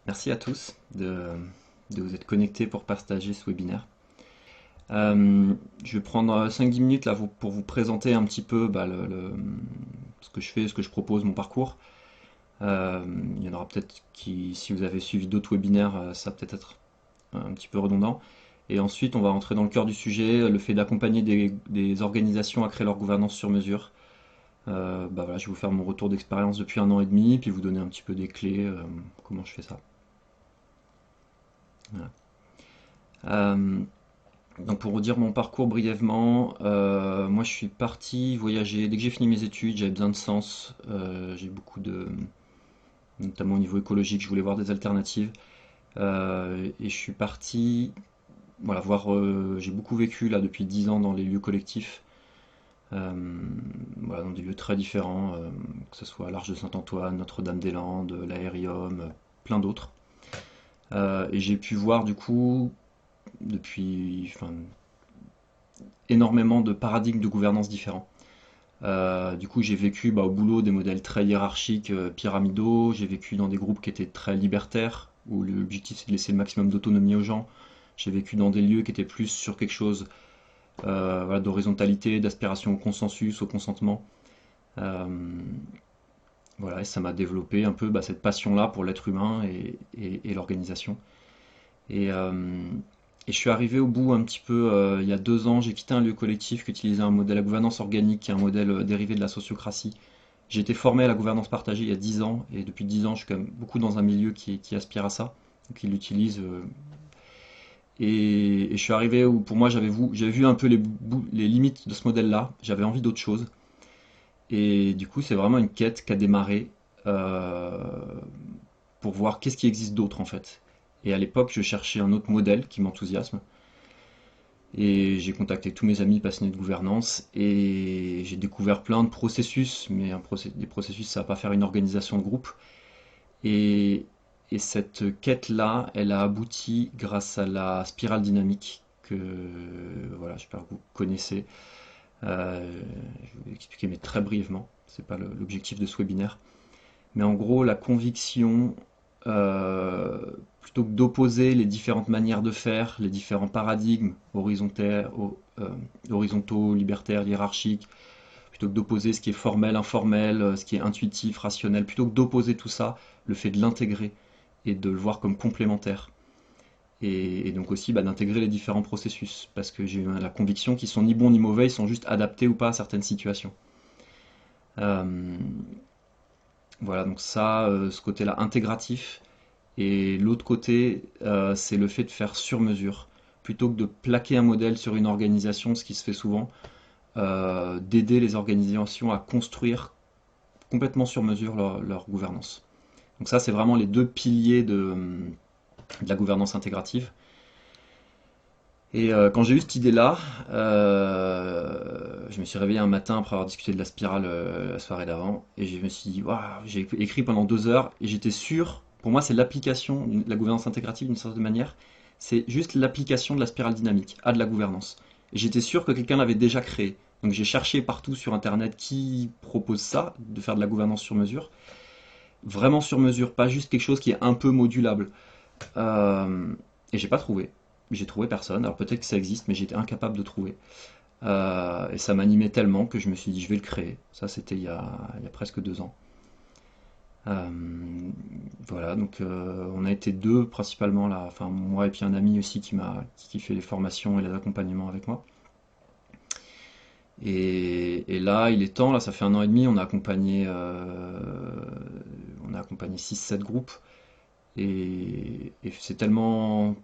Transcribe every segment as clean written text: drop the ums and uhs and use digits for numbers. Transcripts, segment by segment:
Merci à tous de vous être connectés pour partager ce webinaire. Je vais prendre 5-10 minutes là pour vous présenter un petit peu ce que je fais, ce que je propose, mon parcours. Il y en aura peut-être qui, si vous avez suivi d'autres webinaires, ça va peut-être être un petit peu redondant. Et ensuite, on va rentrer dans le cœur du sujet, le fait d'accompagner des organisations à créer leur gouvernance sur mesure. Voilà, je vais vous faire mon retour d'expérience depuis 1 an et demi, puis vous donner un petit peu des clés, comment je fais ça. Voilà. Euh, donc pour vous dire mon parcours brièvement, moi je suis parti voyager dès que j'ai fini mes études, j'avais besoin de sens, j'ai beaucoup de, notamment au niveau écologique, je voulais voir des alternatives, et je suis parti, voilà, voir, j'ai beaucoup vécu là depuis 10 ans dans les lieux collectifs, euh, voilà, dans des lieux très différents, que ce soit l'Arche de Saint-Antoine, Notre-Dame-des-Landes, l'Aérium, plein d'autres. Et j'ai pu voir du coup depuis, enfin, énormément de paradigmes de gouvernance différents. Du coup, j'ai vécu au boulot des modèles très hiérarchiques, pyramidaux. J'ai vécu dans des groupes qui étaient très libertaires, où l'objectif c'est de laisser le maximum d'autonomie aux gens. J'ai vécu dans des lieux qui étaient plus sur quelque chose voilà, d'horizontalité, d'aspiration au consensus, au consentement. Euh, voilà, et ça m'a développé un peu cette passion-là pour l'être humain et l'organisation. Et, euh, et je suis arrivé au bout un petit peu il y a 2 ans. J'ai quitté un lieu collectif qui utilisait un modèle à gouvernance organique, qui est un modèle dérivé de la sociocratie. J'ai été formé à la gouvernance partagée il y a 10 ans, et depuis 10 ans, je suis quand même beaucoup dans un milieu qui aspire à ça, qui l'utilise. Et je suis arrivé où, pour moi, j'avais vu un peu les limites de ce modèle-là. J'avais envie d'autre chose. Et du coup, c'est vraiment une quête qui a démarré euh, pour voir qu'est-ce qui existe d'autre en fait. Et à l'époque, je cherchais un autre modèle qui m'enthousiasme. Et j'ai contacté tous mes amis passionnés de gouvernance et j'ai découvert plein de processus, mais des processus, ça va pas faire une organisation de groupe. Et, et cette quête-là, elle a abouti grâce à la spirale dynamique que voilà, j'espère que vous connaissez. Je vais vous expliquer, mais très brièvement. C'est pas l'objectif de ce webinaire. Mais en gros, la conviction, euh, plutôt que d'opposer les différentes manières de faire, les différents paradigmes horizontaux, libertaires, hiérarchiques, plutôt que d'opposer ce qui est formel, informel, ce qui est intuitif, rationnel, plutôt que d'opposer tout ça, le fait de l'intégrer et de le voir comme complémentaire. Et donc aussi d'intégrer les différents processus, parce que j'ai eu la conviction qu'ils sont ni bons ni mauvais, ils sont juste adaptés ou pas à certaines situations. Euh, voilà, donc ça, ce côté-là intégratif. Et l'autre côté, c'est le fait de faire sur mesure. Plutôt que de plaquer un modèle sur une organisation, ce qui se fait souvent, d'aider les organisations à construire complètement sur mesure leur gouvernance. Donc ça, c'est vraiment les deux piliers de la gouvernance intégrative. Et quand j'ai eu cette idée-là, je me suis réveillé un matin après avoir discuté de la spirale la soirée d'avant, et je me suis dit, waouh, j'ai écrit pendant 2 heures, et j'étais sûr, pour moi c'est l'application de la gouvernance intégrative d'une certaine manière, c'est juste l'application de la spirale dynamique à de la gouvernance. Et j'étais sûr que quelqu'un l'avait déjà créé. Donc j'ai cherché partout sur Internet qui propose ça, de faire de la gouvernance sur mesure. Vraiment sur mesure, pas juste quelque chose qui est un peu modulable. Euh, et j'ai pas trouvé. J'ai trouvé personne. Alors peut-être que ça existe, mais j'étais incapable de trouver. Et ça m'animait tellement que je me suis dit, je vais le créer. Ça, c'était il y a presque 2 ans. Euh, voilà, donc on a été deux principalement là, enfin moi et puis un ami aussi qui fait les formations et les accompagnements avec moi. Et là, il est temps, là, ça fait 1 an et demi, on a accompagné 6-7 groupes. Et c'est tellement.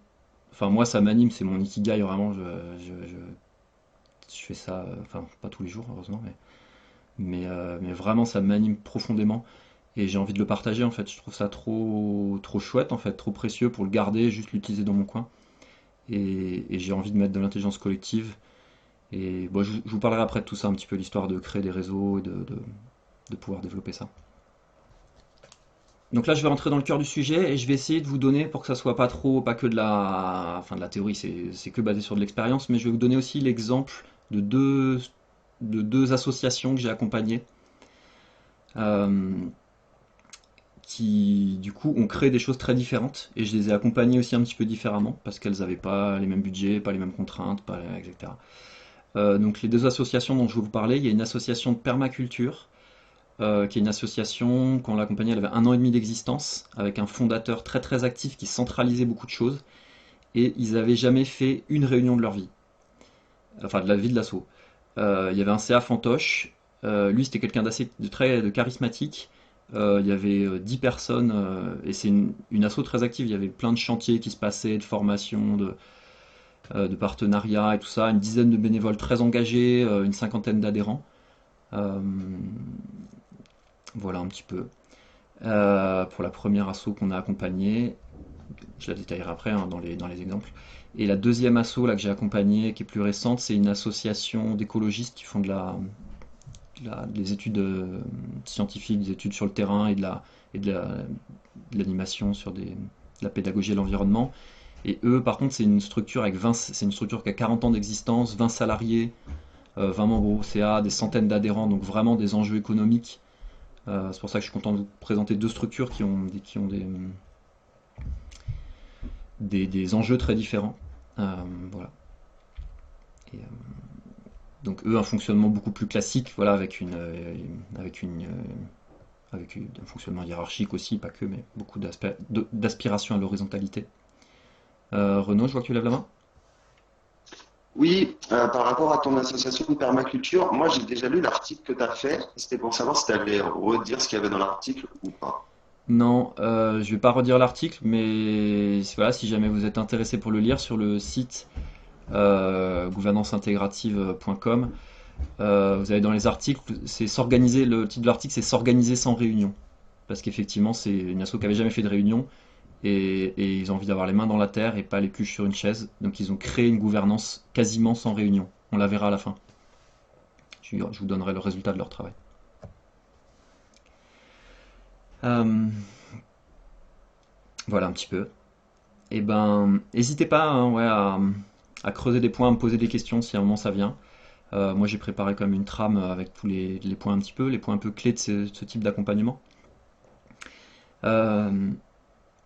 Enfin, moi, ça m'anime, c'est mon ikigai, vraiment. Je fais ça, enfin, pas tous les jours, heureusement, mais vraiment, ça m'anime profondément. Et j'ai envie de le partager, en fait. Je trouve ça trop, trop chouette, en fait, trop précieux pour le garder, juste l'utiliser dans mon coin. Et j'ai envie de mettre de l'intelligence collective. Et bon, je vous parlerai après de tout ça, un petit peu l'histoire de créer des réseaux et de pouvoir développer ça. Donc là, je vais rentrer dans le cœur du sujet et je vais essayer de vous donner, pour que ça soit pas trop, pas que enfin de la théorie, c'est que basé sur de l'expérience, mais je vais vous donner aussi l'exemple de deux associations que j'ai accompagnées, euh, qui du coup ont créé des choses très différentes et je les ai accompagnées aussi un petit peu différemment parce qu'elles n'avaient pas les mêmes budgets, pas les mêmes contraintes, etc. Donc les deux associations dont je vais vous parler, il y a une association de permaculture qui est une association, quand la compagnie elle avait 1 an et demi d'existence, avec un fondateur très très actif qui centralisait beaucoup de choses, et ils n'avaient jamais fait une réunion de leur vie, enfin de la vie de l'asso. Il y avait un CA fantoche, lui c'était quelqu'un de charismatique. Il y avait 10 personnes, et c'est une asso très active, il y avait plein de chantiers qui se passaient, de formations, de partenariats et tout ça, une dizaine de bénévoles très engagés, une cinquantaine d'adhérents. Euh, voilà un petit peu. Pour la première asso qu'on a accompagnée. Je la détaillerai après hein, dans les exemples. Et la deuxième asso là, que j'ai accompagnée, qui est plus récente, c'est une association d'écologistes qui font des études scientifiques, des études sur le terrain et de l'animation sur de la pédagogie et l'environnement. Et eux, par contre, c'est une structure qui a 40 ans d'existence, 20 salariés, 20 membres au CA, des centaines d'adhérents, donc vraiment des enjeux économiques. C'est pour ça que je suis content de vous présenter deux structures qui ont des enjeux très différents. Voilà. Et, donc eux, un fonctionnement beaucoup plus classique, voilà, avec un fonctionnement hiérarchique aussi, pas que, mais beaucoup d'aspiration à l'horizontalité. Renaud, je vois que tu lèves la main. Oui, par rapport à ton association de permaculture, moi j'ai déjà lu l'article que tu as fait. C'était pour savoir si tu allais redire ce qu'il y avait dans l'article ou pas. Non, je vais pas redire l'article, mais voilà, si jamais vous êtes intéressé pour le lire sur le site gouvernanceintégrative.com, vous avez dans les articles, c'est s'organiser. Le titre de l'article, c'est s'organiser sans réunion, parce qu'effectivement, c'est une asso qui avait jamais fait de réunion et ils ont envie d'avoir les mains dans la terre et pas les cuches sur une chaise, donc ils ont créé une gouvernance quasiment sans réunion. On la verra à la fin. Je vous donnerai le résultat de leur travail. Euh, voilà un petit peu. Et ben, n'hésitez pas hein, ouais, à creuser des points, à me poser des questions si à un moment ça vient. Moi j'ai préparé comme une trame avec tous les points un petit peu, les points un peu clés de ce type d'accompagnement. Euh,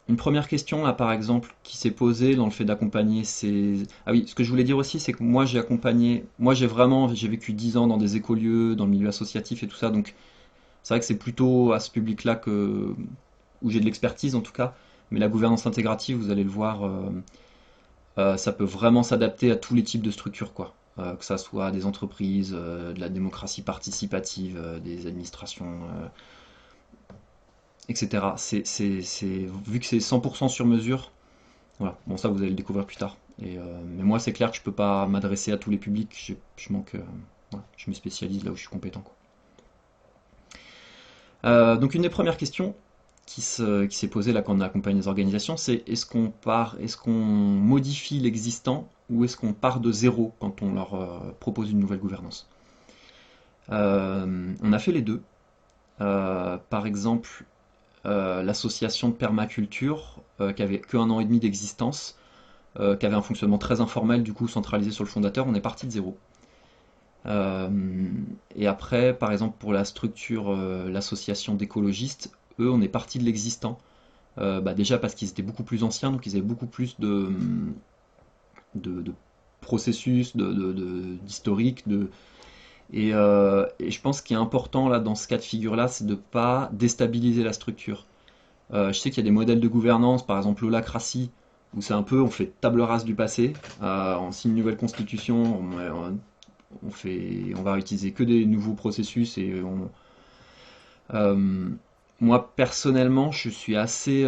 une première question là par exemple qui s'est posée dans le fait d'accompagner, c'est... Ah oui, ce que je voulais dire aussi c'est que moi j'ai accompagné, j'ai vécu 10 ans dans des écolieux, dans le milieu associatif et tout ça, donc c'est vrai que c'est plutôt à ce public-là où j'ai de l'expertise en tout cas, mais la gouvernance intégrative, vous allez le voir, ça peut vraiment s'adapter à tous les types de structures, quoi. Que ça soit des entreprises, de la démocratie participative, des administrations, etc. Vu que c'est 100% sur mesure, voilà. Bon, ça, vous allez le découvrir plus tard. Mais moi, c'est clair que je peux pas m'adresser à tous les publics. Je manque, voilà, je me spécialise là où je suis compétent, quoi. Donc, une des premières questions qui s'est posée là quand on a accompagné les organisations, c'est est-ce qu'on modifie l'existant ou est-ce qu'on part de zéro quand on leur propose une nouvelle gouvernance? On a fait les deux. Par exemple, l'association de permaculture, qui avait que 1 an et demi d'existence, qui avait un fonctionnement très informel, du coup centralisé sur le fondateur, on est parti de zéro. Euh, et après, par exemple, pour la structure, l'association d'écologistes, eux, on est parti de l'existant. Déjà parce qu'ils étaient beaucoup plus anciens, donc ils avaient beaucoup plus de processus, d'historique. Et je pense qu'il est important là, dans ce cas de figure-là, c'est de ne pas déstabiliser la structure. Je sais qu'il y a des modèles de gouvernance, par exemple l'holacratie, où c'est un peu, on fait table rase du passé, on signe une nouvelle constitution, on va utiliser que des nouveaux processus euh, moi personnellement, je suis assez,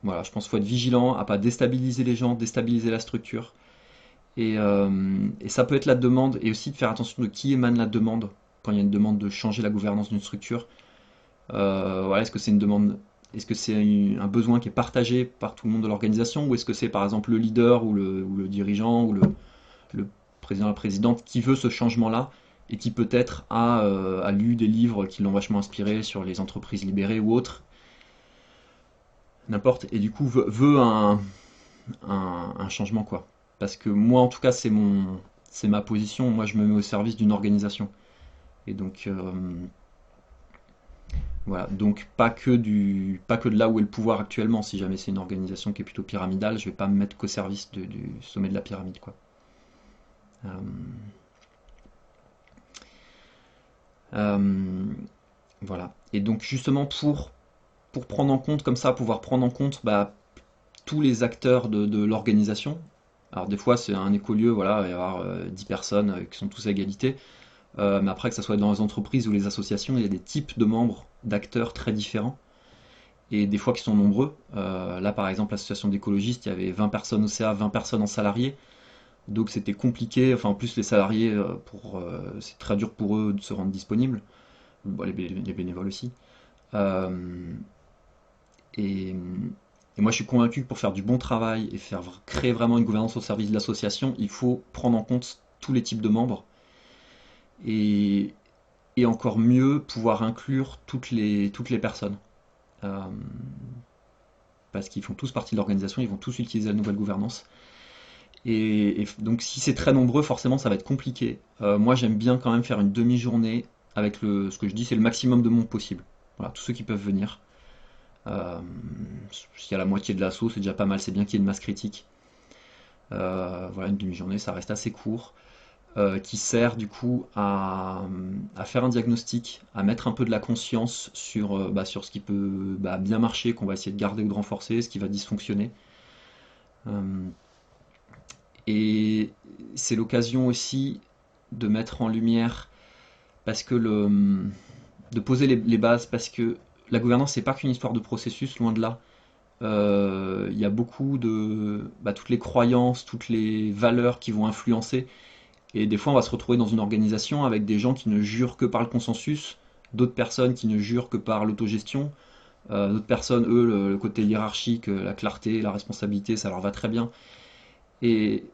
voilà, je pense qu'il faut être vigilant à pas déstabiliser les gens, déstabiliser la structure. Et ça peut être la demande, et aussi de faire attention de qui émane la demande quand il y a une demande de changer la gouvernance d'une structure. Voilà, est-ce que c'est une demande, est-ce que c'est un besoin qui est partagé par tout le monde de l'organisation, ou est-ce que c'est par exemple le leader ou le dirigeant ou le président, la présidente qui veut ce changement-là et qui peut-être a lu des livres qui l'ont vachement inspiré sur les entreprises libérées ou autres, n'importe, et du coup veut un changement quoi. Parce que moi en tout cas c'est ma position, moi je me mets au service d'une organisation. Et donc Voilà, donc pas que de là où est le pouvoir actuellement. Si jamais c'est une organisation qui est plutôt pyramidale, je vais pas me mettre qu'au service du sommet de la pyramide, quoi. Euh, euh, voilà. Et donc justement pour prendre en compte comme ça, pouvoir prendre en compte bah, tous les acteurs de l'organisation. Alors des fois c'est un écolieu, voilà, il va y avoir 10 personnes qui sont tous à égalité. Mais après que ce soit dans les entreprises ou les associations, il y a des types de membres, d'acteurs très différents. Et des fois qui sont nombreux. Là par exemple l'association d'écologistes, il y avait 20 personnes au CA, 20 personnes en salariés. Donc c'était compliqué, enfin en plus les salariés, c'est très dur pour eux de se rendre disponibles. Bon, les bénévoles aussi. Euh, et, et moi je suis convaincu que pour faire du bon travail et créer vraiment une gouvernance au service de l'association, il faut prendre en compte tous les types de membres et, et encore mieux pouvoir inclure toutes les personnes. Euh, Parce qu'ils font tous partie de l'organisation, ils vont tous utiliser la nouvelle gouvernance. Et donc si c'est très nombreux, forcément ça va être compliqué. Moi j'aime bien quand même faire une demi-journée avec ce que je dis, c'est le maximum de monde possible. Voilà, tous ceux qui peuvent venir. Euh, S'il y a la moitié de l'assaut, c'est déjà pas mal, c'est bien qu'il y ait une masse critique. Voilà, une demi-journée, ça reste assez court, qui sert du coup à faire un diagnostic, à mettre un peu de la conscience sur ce qui peut bien marcher, qu'on va essayer de garder ou de renforcer, ce qui va dysfonctionner. Euh, et c'est l'occasion aussi de mettre en lumière, parce que de poser les bases, parce que la gouvernance, c'est pas qu'une histoire de processus, loin de là. Il y a beaucoup toutes les croyances, toutes les valeurs qui vont influencer. Et des fois, on va se retrouver dans une organisation avec des gens qui ne jurent que par le consensus, d'autres personnes qui ne jurent que par l'autogestion, d'autres personnes, eux, le côté hiérarchique, la clarté, la responsabilité, ça leur va très bien. Et,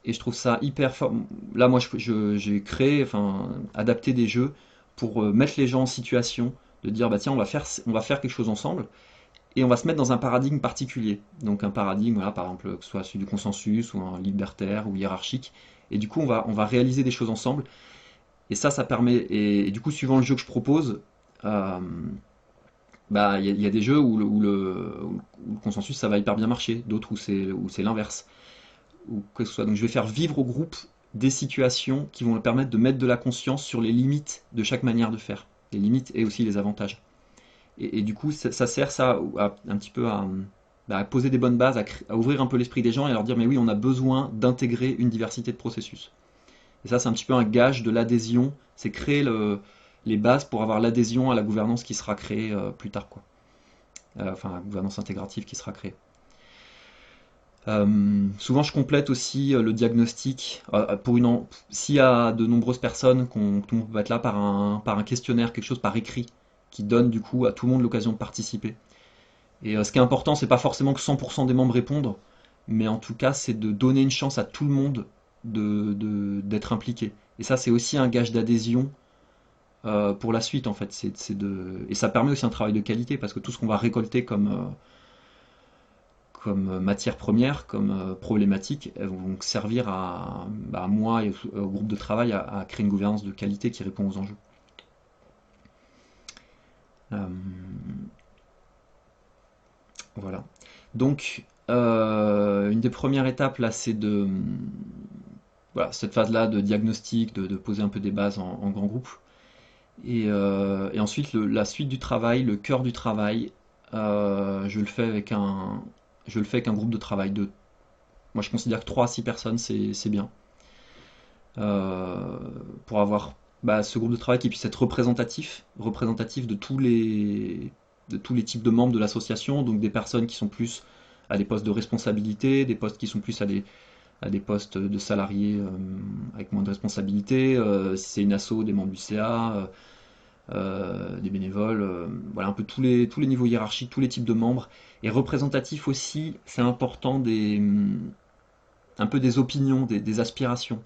et je trouve ça hyper fort. Là, moi, j'ai créé, enfin, adapté des jeux pour mettre les gens en situation de dire, bah tiens, on va faire quelque chose ensemble et on va se mettre dans un paradigme particulier. Donc un paradigme, voilà, par exemple, que ce soit celui du consensus ou un libertaire ou hiérarchique. Et du coup, on va réaliser des choses ensemble. Et ça permet. Et du coup, suivant le jeu que je propose, euh, il y a des jeux où le consensus ça va hyper bien marcher, d'autres où c'est l'inverse ou que ce soit. Donc je vais faire vivre au groupe des situations qui vont leur permettre de mettre de la conscience sur les limites de chaque manière de faire, les limites et aussi les avantages. Et du coup, ça sert ça un petit peu à poser des bonnes bases, à ouvrir un peu l'esprit des gens et à leur dire mais oui, on a besoin d'intégrer une diversité de processus. Et ça, c'est un petit peu un gage de l'adhésion, c'est créer les bases pour avoir l'adhésion à la gouvernance qui sera créée plus tard, quoi. Enfin, la gouvernance intégrative qui sera créée. Souvent, je complète aussi le diagnostic s'il y a de nombreuses personnes, tout le monde peut être là par un questionnaire, quelque chose par écrit, qui donne du coup à tout le monde l'occasion de participer. Et ce qui est important, c'est pas forcément que 100% des membres répondent, mais en tout cas, c'est de donner une chance à tout le monde d'être impliqué. Et ça, c'est aussi un gage d'adhésion pour la suite, en fait. Et ça permet aussi un travail de qualité, parce que tout ce qu'on va récolter comme matière première, comme problématique, elles vont servir à moi et au groupe de travail à créer une gouvernance de qualité qui répond aux enjeux. Euh, voilà. Donc, une des premières étapes là, c'est voilà, cette phase-là de diagnostic, de poser un peu des bases en grand groupe. Et ensuite, la suite du travail, le cœur du travail, je le fais avec un groupe de travail de. Moi, je considère que 3 à 6 personnes, c'est bien. Euh, pour avoir ce groupe de travail qui puisse être représentatif de tous les types de membres de l'association, donc des personnes qui sont plus à des postes de responsabilité, des postes qui sont plus à des postes de salariés avec moins de responsabilité, si c'est une asso, des membres du CA, des bénévoles, voilà un peu tous les niveaux hiérarchiques, tous les types de membres, et représentatif aussi, c'est important un peu des opinions, des aspirations.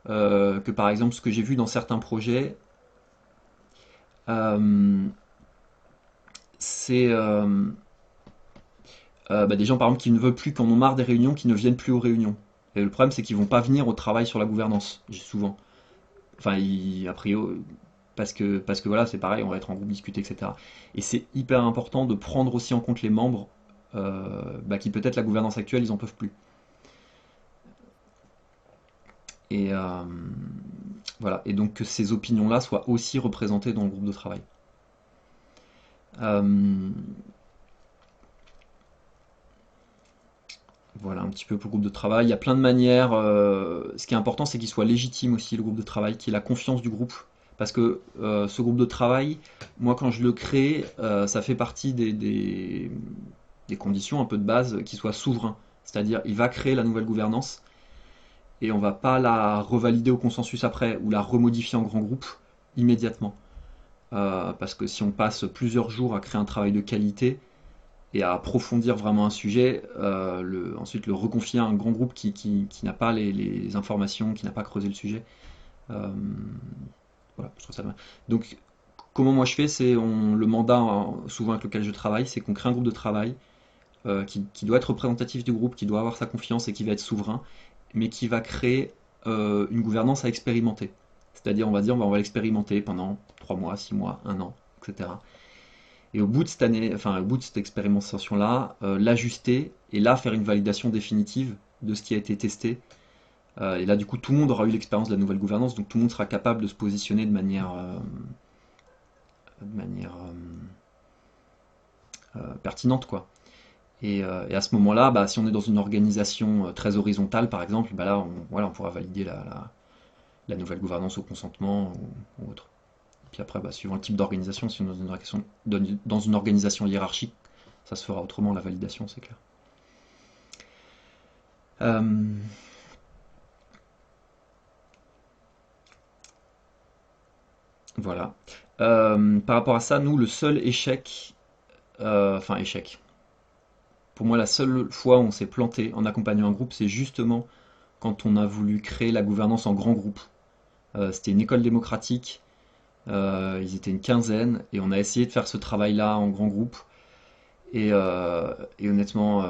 Que par exemple ce que j'ai vu dans certains projets, euh, c'est des gens par exemple qui ne veulent plus, qui en ont marre des réunions, qui ne viennent plus aux réunions. Et le problème c'est qu'ils vont pas venir au travail sur la gouvernance, souvent. Enfin, a priori, parce que voilà, c'est pareil, on va être en groupe discuter, etc. Et c'est hyper important de prendre aussi en compte les membres qui peut-être la gouvernance actuelle, ils en peuvent plus. Et voilà, et donc que ces opinions-là soient aussi représentées dans le groupe de travail. Euh, Voilà un petit peu pour le groupe de travail. Il y a plein de manières. Ce qui est important, c'est qu'il soit légitime aussi, le groupe de travail, qu'il ait la confiance du groupe. Parce que ce groupe de travail, moi, quand je le crée, ça fait partie des conditions un peu de base qu'il soit souverain. C'est-à-dire, il va créer la nouvelle gouvernance et on va pas la revalider au consensus après ou la remodifier en grand groupe immédiatement. Parce que si on passe plusieurs jours à créer un travail de qualité, et à approfondir vraiment un sujet, ensuite le reconfier à un grand groupe qui n'a pas les informations, qui n'a pas creusé le sujet. Euh, voilà, je trouve ça bien. Donc, comment moi je fais, c'est le mandat souvent avec lequel je travaille, c'est qu'on crée un groupe de travail qui doit être représentatif du groupe, qui doit avoir sa confiance et qui va être souverain, mais qui va créer une gouvernance à expérimenter. C'est-à-dire, on va dire, on va l'expérimenter pendant 3 mois, 6 mois, 1 an, etc. Et au bout de cette année, enfin au bout de cette expérimentation-là, l'ajuster et là faire une validation définitive de ce qui a été testé. Et là, du coup, tout le monde aura eu l'expérience de la nouvelle gouvernance, donc tout le monde sera capable de se positionner de manière pertinente, quoi. Et à ce moment-là, bah, si on est dans une organisation très horizontale, par exemple, bah là, voilà, on pourra valider la nouvelle gouvernance au consentement ou autre. Puis après, bah, suivant le type d'organisation, si on est dans une organisation hiérarchique, ça se fera autrement, la validation, c'est clair. Euh, voilà. Par rapport à ça, nous, le seul échec, enfin échec, pour moi, la seule fois où on s'est planté en accompagnant un groupe, c'est justement quand on a voulu créer la gouvernance en grand groupe. C'était une école démocratique, ils étaient une quinzaine, et on a essayé de faire ce travail-là en grand groupe. Et honnêtement,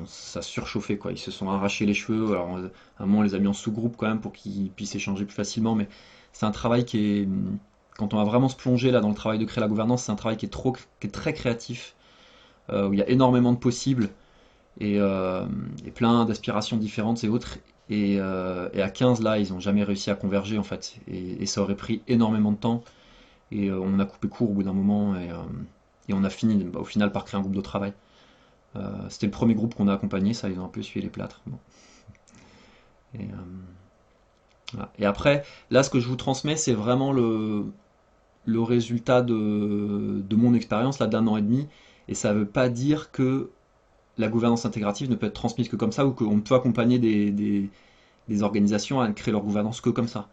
ça surchauffait quoi. Ils se sont arrachés les cheveux. Alors, à un moment, on les a mis en sous-groupe quand même pour qu'ils puissent échanger plus facilement. Mais c'est un travail quand on va vraiment se plonger là dans le travail de créer la gouvernance, c'est un travail qui est très créatif, où il y a énormément de possibles et plein d'aspirations différentes et autres. Et à 15 là, ils n'ont jamais réussi à converger en fait. Et ça aurait pris énormément de temps. Et on a coupé court au bout d'un moment. Et on a fini au final par créer un groupe de travail. C'était le premier groupe qu'on a accompagné, ça, ils ont un peu essuyé les plâtres. Bon. Et, voilà. Et après, là, ce que je vous transmets, c'est vraiment le résultat de mon expérience, là, d'1 an et demi. Et ça ne veut pas dire que la gouvernance intégrative ne peut être transmise que comme ça, ou qu'on peut accompagner des organisations à créer leur gouvernance que comme ça.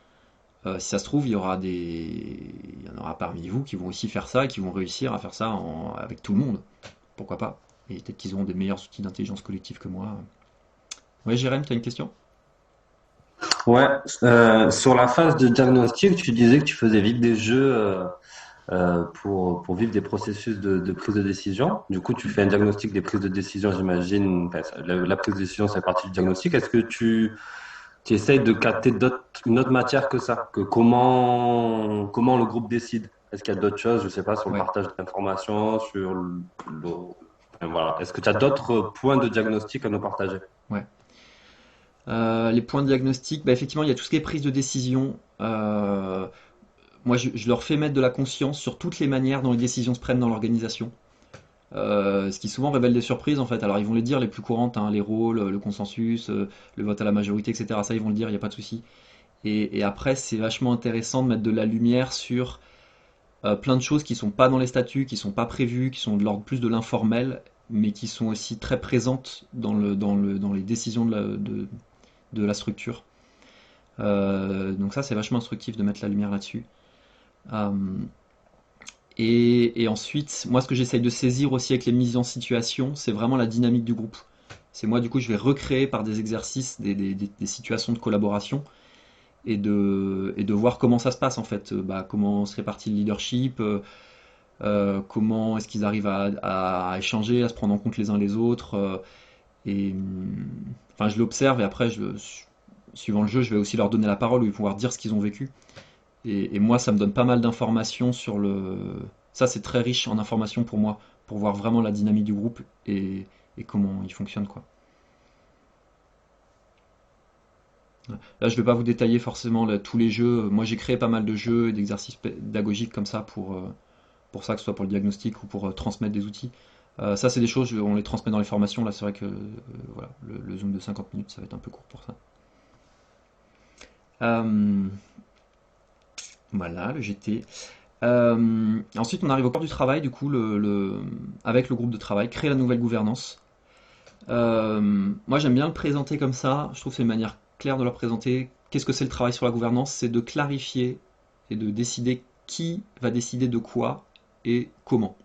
Si ça se trouve, il y en aura parmi vous qui vont aussi faire ça et qui vont réussir à faire ça avec tout le monde. Pourquoi pas? Et peut-être qu'ils auront des meilleurs outils d'intelligence collective que moi. Ouais, Jérém, tu as une question? Ouais, sur la phase de diagnostic, tu disais que tu faisais vivre des jeux pour vivre des processus de prise de décision. Du coup, tu fais un diagnostic des prises de décision, j'imagine. Enfin, la prise de décision, c'est partie du diagnostic. Est-ce que tu essayes de capter une autre matière que ça? Que comment le groupe décide? Est-ce qu'il y a d'autres choses, je sais pas, sur le Ouais, partage d'informations, sur le- enfin, voilà. Est-ce que tu as d'autres points de diagnostic à nous partager? ouais. Les points de diagnostic, bah, effectivement, il y a tout ce qui est prise de décision. Moi, je leur fais mettre de la conscience sur toutes les manières dont les décisions se prennent dans l'organisation. Ce qui souvent révèle des surprises en fait. Alors ils vont les dire les plus courantes, hein, les rôles, le consensus, le vote à la majorité, etc. Ça ils vont le dire, il n'y a pas de souci. Et après c'est vachement intéressant de mettre de la lumière sur plein de choses qui sont pas dans les statuts, qui sont pas prévues, qui sont de l'ordre plus de l'informel, mais qui sont aussi très présentes dans les décisions de la structure. Donc ça c'est vachement instructif de mettre la lumière là-dessus. Euh, et ensuite, moi, ce que j'essaye de saisir aussi avec les mises en situation, c'est vraiment la dynamique du groupe. C'est moi, du coup, je vais recréer par des exercices des situations de collaboration et de voir comment ça se passe en fait. Comment se répartit le leadership, comment est-ce qu'ils arrivent à échanger, à se prendre en compte les uns les autres. Enfin, je l'observe et après, suivant le jeu, je vais aussi leur donner la parole ou pouvoir dire ce qu'ils ont vécu. Et moi, ça me donne pas mal d'informations sur le. Ça, c'est très riche en informations pour moi, pour voir vraiment la dynamique du groupe et comment il fonctionne, quoi. Ouais. Là, je vais pas vous détailler forcément là, tous les jeux. Moi, j'ai créé pas mal de jeux et d'exercices pédagogiques comme ça pour ça, que ce soit pour le diagnostic ou pour transmettre des outils. Ça, c'est des choses, on les transmet dans les formations. Là, c'est vrai que voilà, le Zoom de 50 minutes, ça va être un peu court pour ça. Euh, voilà, le GT. Ensuite, on arrive au corps du travail, du coup, avec le groupe de travail, créer la nouvelle gouvernance. Moi, j'aime bien le présenter comme ça. Je trouve que c'est une manière claire de le présenter. Qu'est-ce que c'est le travail sur la gouvernance? C'est de clarifier et de décider qui va décider de quoi et comment.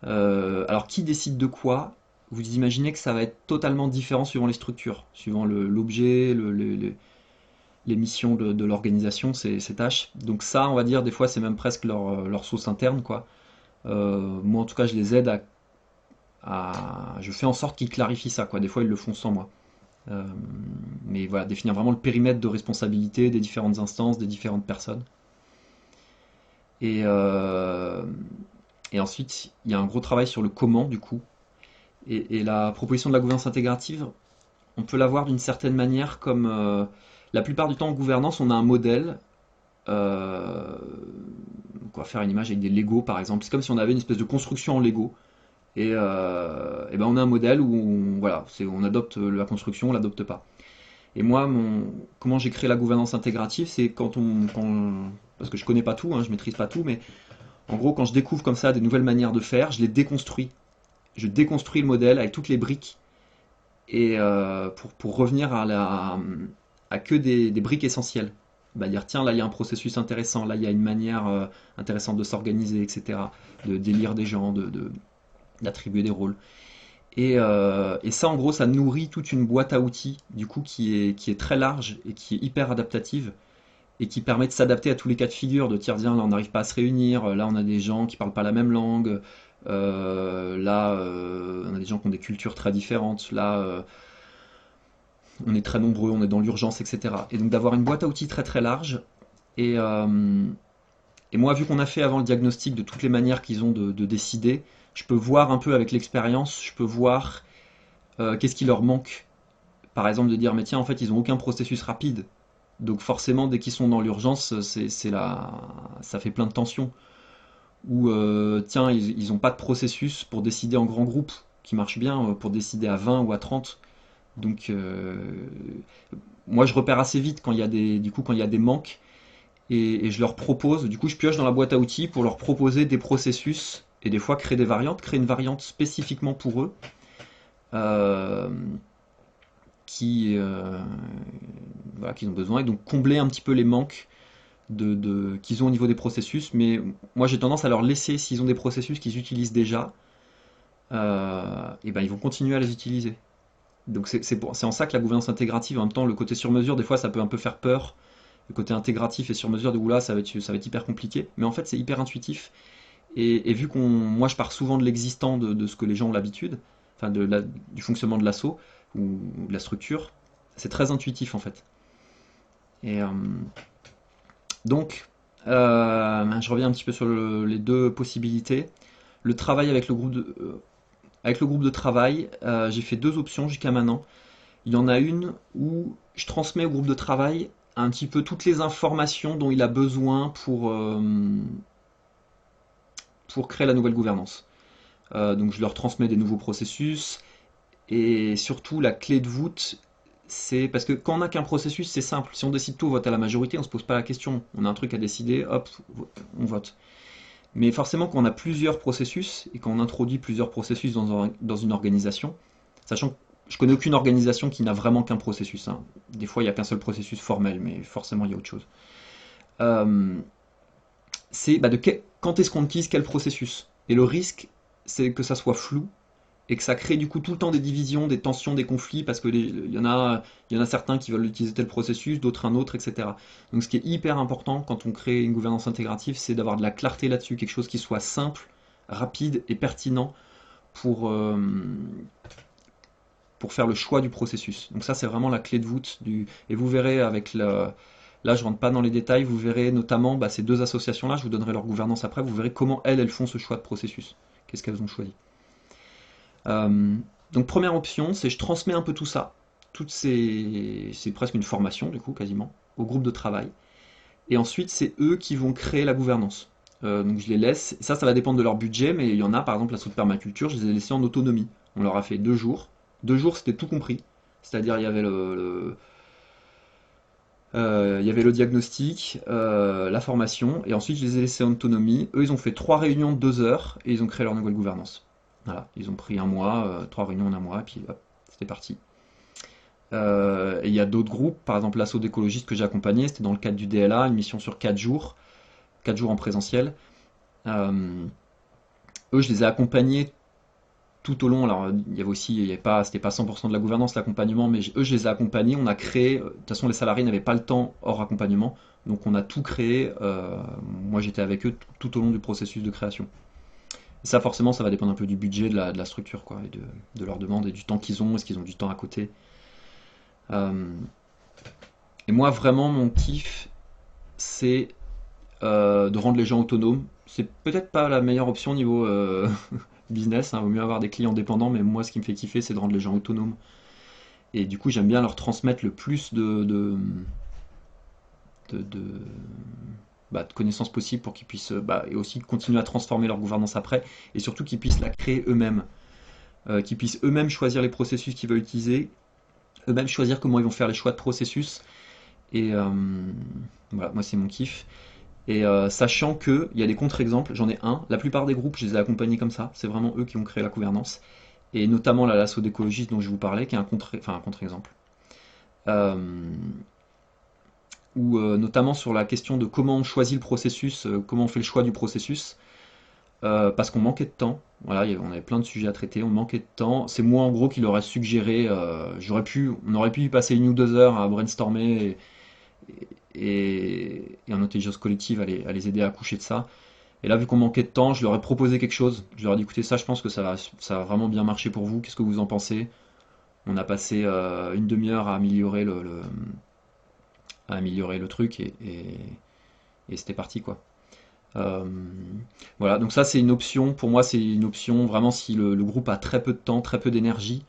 Alors, qui décide de quoi? Vous imaginez que ça va être totalement différent suivant les structures, suivant l'objet, les missions de l'organisation, ces tâches. Donc ça, on va dire, des fois, c'est même presque leur sauce interne, quoi. Moi, en tout cas, je les aide je fais en sorte qu'ils clarifient ça, quoi. Des fois, ils le font sans moi. Euh, mais voilà, définir vraiment le périmètre de responsabilité des différentes instances, des différentes personnes. Et, euh, et ensuite, il y a un gros travail sur le comment, du coup. Et la proposition de la gouvernance intégrative, on peut la voir d'une certaine manière comme la plupart du temps en gouvernance, on a un modèle. euh, on va faire une image avec des Lego par exemple. C'est comme si on avait une espèce de construction en Lego. Et ben on a un modèle où voilà, on adopte la construction, on l'adopte pas. Et moi, comment j'ai créé la gouvernance intégrative, c'est parce que je connais pas tout, hein, je maîtrise pas tout, mais en gros, quand je découvre comme ça des nouvelles manières de faire, je les déconstruis. Je déconstruis le modèle avec toutes les briques et pour revenir à que des briques essentielles. Bah, dire tiens, là il y a un processus intéressant, là il y a une manière intéressante de s'organiser, etc. De d'élire des gens, d'attribuer des rôles. Et ça, en gros, ça nourrit toute une boîte à outils, du coup, qui est très large et qui est hyper adaptative et qui permet de s'adapter à tous les cas de figure, de dire, tiens, là, on n'arrive pas à se réunir, là, on a des gens qui parlent pas la même langue, là, on a des gens qui ont des cultures très différentes, là, on est très nombreux, on est dans l'urgence, etc. Et donc, d'avoir une boîte à outils très très large. Et, euh, et moi, vu qu'on a fait avant le diagnostic de toutes les manières qu'ils ont de décider, je peux voir un peu avec l'expérience, je peux voir qu'est-ce qui leur manque. Par exemple, de dire, mais tiens, en fait, ils n'ont aucun processus rapide. Donc forcément, dès qu'ils sont dans l'urgence, ça fait plein de tensions. Ou tiens, ils n'ont pas de processus pour décider en grand groupe, qui marche bien, pour décider à 20 ou à 30. Donc moi, je repère assez vite quand il y a quand il y a des manques, et je leur propose, du coup, je pioche dans la boîte à outils pour leur proposer des processus, et des fois créer des variantes, créer une variante spécifiquement pour eux. Euh, voilà, qu'ils ont besoin, et donc combler un petit peu les manques qu'ils ont au niveau des processus. Mais moi j'ai tendance à leur laisser, s'ils ont des processus qu'ils utilisent déjà, et ben ils vont continuer à les utiliser. Donc c'est en ça que la gouvernance intégrative, en même temps le côté sur mesure, des fois ça peut un peu faire peur. Le côté intégratif et sur mesure de oula, ça va être hyper compliqué. Mais en fait c'est hyper intuitif. Et vu moi je pars souvent de l'existant, de ce que les gens ont l'habitude, enfin du fonctionnement de l'assaut ou de la structure, c'est très intuitif en fait. Et donc, je reviens un petit peu sur les deux possibilités. Le travail avec le groupe de travail, j'ai fait deux options jusqu'à maintenant. Il y en a une où je transmets au groupe de travail un petit peu toutes les informations dont il a besoin pour créer la nouvelle gouvernance. Donc je leur transmets des nouveaux processus et surtout la clé de voûte, c'est parce que quand on n'a qu'un processus, c'est simple. Si on décide tout, on vote à la majorité, on ne se pose pas la question. On a un truc à décider, hop, on vote. Mais forcément, quand on a plusieurs processus et quand on introduit plusieurs processus dans une organisation, sachant que je connais aucune organisation qui n'a vraiment qu'un processus, hein. Des fois, il n'y a qu'un seul processus formel, mais forcément, il y a autre chose. Euh, c'est quand est-ce qu'on utilise quel processus. Et le risque, c'est que ça soit flou et que ça crée du coup tout le temps des divisions, des tensions, des conflits, parce que il y en a certains qui veulent utiliser tel processus, d'autres un autre, etc. Donc ce qui est hyper important quand on crée une gouvernance intégrative, c'est d'avoir de la clarté là-dessus, quelque chose qui soit simple, rapide et pertinent pour, euh, pour faire le choix du processus. Donc ça c'est vraiment la clé de voûte et vous verrez avec Là, je rentre pas dans les détails. Vous verrez notamment ces deux associations-là. Je vous donnerai leur gouvernance après. Vous verrez comment elles font ce choix de processus. Qu'est-ce qu'elles ont choisi. Donc première option, c'est je transmets un peu tout ça. C'est presque une formation du coup, quasiment, au groupe de travail. Et ensuite, c'est eux qui vont créer la gouvernance. Donc je les laisse. Ça va dépendre de leur budget, mais il y en a, par exemple, la de permaculture, je les ai laissés en autonomie. On leur a fait 2 jours. 2 jours, c'était tout compris. C'est-à-dire, il y avait il y avait le diagnostic, la formation, et ensuite je les ai laissés en autonomie. Eux, ils ont fait 3 réunions de 2 heures, et ils ont créé leur nouvelle gouvernance. Voilà, ils ont pris un mois, 3 réunions en un mois, et puis hop, c'était parti. Et il y a d'autres groupes, par exemple l'assaut d'écologistes que j'ai accompagné, c'était dans le cadre du DLA, une mission sur 4 jours, 4 jours en présentiel. Eux, je les ai accompagnés tout au long. Alors, c'était pas 100% de la gouvernance, l'accompagnement, mais eux, je les ai accompagnés. On a créé, de toute façon, les salariés n'avaient pas le temps hors accompagnement, donc on a tout créé. Moi, j'étais avec eux tout au long du processus de création. Et ça, forcément, ça va dépendre un peu du budget, de la structure, quoi, et de leur demande et du temps qu'ils ont. Est-ce qu'ils ont du temps à côté? Euh, et moi, vraiment, mon kiff, c'est de rendre les gens autonomes. C'est peut-être pas la meilleure option au niveau business, hein, vaut mieux avoir des clients dépendants, mais moi ce qui me fait kiffer c'est de rendre les gens autonomes. Et du coup j'aime bien leur transmettre le plus de, de- de connaissances possibles pour qu'ils puissent et aussi continuer à transformer leur gouvernance après, et surtout qu'ils puissent la créer eux-mêmes, qu'ils puissent eux-mêmes choisir les processus qu'ils veulent utiliser, eux-mêmes choisir comment ils vont faire les choix de processus. Et voilà, moi c'est mon kiff. Et sachant qu'il y a des contre-exemples, j'en ai un, la plupart des groupes, je les ai accompagnés comme ça, c'est vraiment eux qui ont créé la gouvernance, et notamment l'assaut d'écologistes dont je vous parlais, qui est un contre-exemple. Euh, ou notamment sur la question de comment on choisit le processus, comment on fait le choix du processus, parce qu'on manquait de temps, voilà, on avait plein de sujets à traiter, on manquait de temps, c'est moi en gros qui leur ai suggéré, on aurait pu y passer 1 ou 2 heures à brainstormer, et en intelligence collective à les aider à accoucher de ça. Et là, vu qu'on manquait de temps, je leur ai proposé quelque chose. Je leur ai dit, écoutez, ça, je pense que ça va vraiment bien marcher pour vous. Qu'est-ce que vous en pensez? On a passé une demi-heure à améliorer le truc et c'était parti, quoi. Euh, voilà, donc ça, c'est une option. Pour moi, c'est une option vraiment si le groupe a très peu de temps, très peu d'énergie.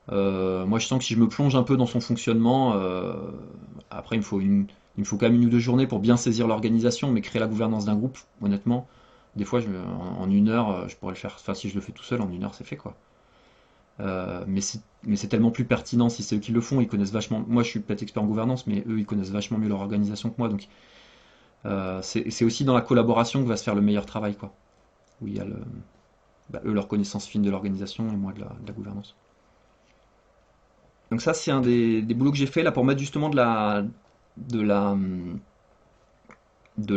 Moi, je sens que si je me plonge un peu dans son fonctionnement, après, il me faut quand même 1 ou 2 journées pour bien saisir l'organisation, mais créer la gouvernance d'un groupe, honnêtement, des fois, en 1 heure, je pourrais le faire. Enfin, si je le fais tout seul, en 1 heure, c'est fait, quoi. Mais c'est tellement plus pertinent si c'est eux qui le font. Ils connaissent vachement. Moi, je suis peut-être expert en gouvernance, mais eux, ils connaissent vachement mieux leur organisation que moi. Donc, c'est aussi dans la collaboration que va se faire le meilleur travail, quoi. Où il y a eux, leur connaissance fine de l'organisation et moi de la gouvernance. Donc ça, c'est un des boulots que j'ai fait là pour mettre justement de la, de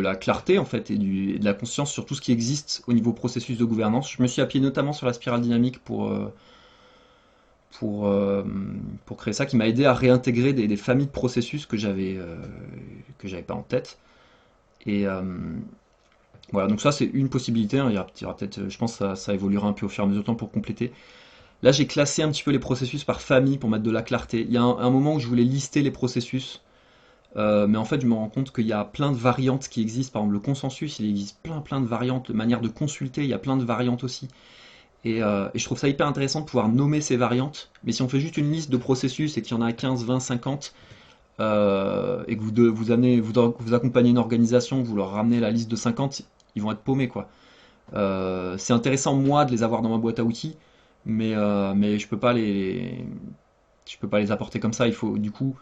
la clarté en fait et de la conscience sur tout ce qui existe au niveau processus de gouvernance. Je me suis appuyé notamment sur la spirale dynamique pour, euh, pour créer ça, qui m'a aidé à réintégrer des familles de processus que j'avais pas en tête. Et voilà, donc ça c'est une possibilité, hein. Il y aura peut-être, je pense que ça évoluera un peu au fur et à mesure du temps pour compléter. Là, j'ai classé un petit peu les processus par famille pour mettre de la clarté. Il y a un moment où je voulais lister les processus, mais en fait, je me rends compte qu'il y a plein de variantes qui existent. Par exemple, le consensus, il existe plein de variantes. De manière de consulter, il y a plein de variantes aussi. Et je trouve ça hyper intéressant de pouvoir nommer ces variantes. Mais si on fait juste une liste de processus et qu'il y en a 15, 20, 50, et que vous accompagnez une organisation, vous leur ramenez la liste de 50, ils vont être paumés, quoi. C'est intéressant moi de les avoir dans ma boîte à outils, mais je peux pas les apporter comme ça. Il faut du coup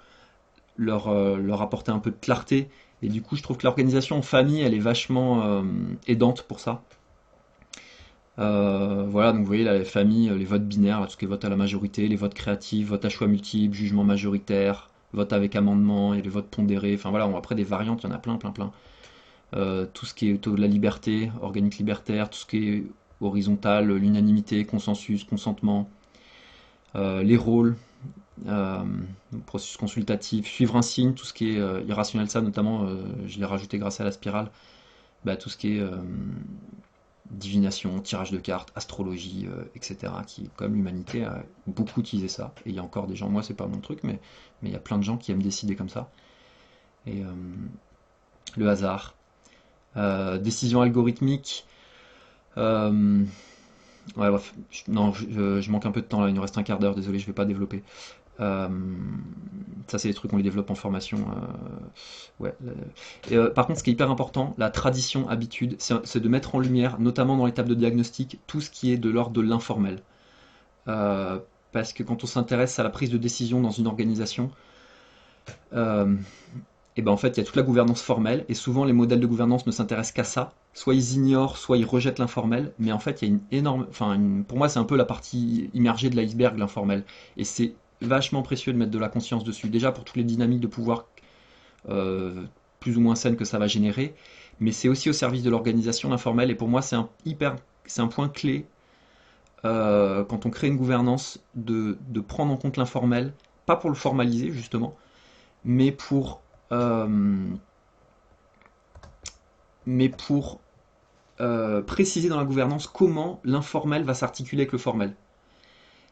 leur apporter un peu de clarté. Et du coup, je trouve que l'organisation en famille, elle est vachement aidante pour ça. Voilà, donc vous voyez là, les familles, les votes binaires, là, tout ce qui est vote à la majorité, les votes créatifs, vote à choix multiples, jugement majoritaire, vote avec amendement et les votes pondérés. Enfin voilà, après des variantes, il y en a plein, plein, plein. Tout ce qui est autour de la liberté, organique libertaire, tout ce qui est horizontal, l'unanimité, consensus, consentement, les rôles, euh, processus consultatif, suivre un signe, tout ce qui est irrationnel, ça notamment, je l'ai rajouté grâce à la spirale, tout ce qui est divination, tirage de cartes, astrologie, etc., qui, comme l'humanité, a beaucoup utilisé ça. Et il y a encore des gens, moi c'est pas mon truc, mais il y a plein de gens qui aiment décider comme ça. et le hasard. Décision algorithmique. euh, ouais, bref, non, je manque un peu de temps là, il nous reste un quart d'heure, désolé, je vais pas développer. Euh, Ça, c'est des trucs qu'on les développe en formation. Ouais. Par contre, ce qui est hyper important, la tradition, habitude, c'est de mettre en lumière, notamment dans l'étape de diagnostic, tout ce qui est de l'ordre de l'informel. Euh, Parce que quand on s'intéresse à la prise de décision dans une organisation, euh, et ben en fait, il y a toute la gouvernance formelle, et souvent les modèles de gouvernance ne s'intéressent qu'à ça. Soit ils ignorent, soit ils rejettent l'informel, mais en fait, il y a une énorme. Enfin, pour moi, c'est un peu la partie immergée de l'iceberg, l'informel. Et c'est vachement précieux de mettre de la conscience dessus. Déjà pour toutes les dynamiques de pouvoir euh, plus ou moins saines que ça va générer, mais c'est aussi au service de l'organisation, l'informel, et pour moi, c'est un point clé quand on crée une gouvernance de prendre en compte l'informel, pas pour le formaliser justement, mais euh, pour préciser dans la gouvernance comment l'informel va s'articuler avec le formel.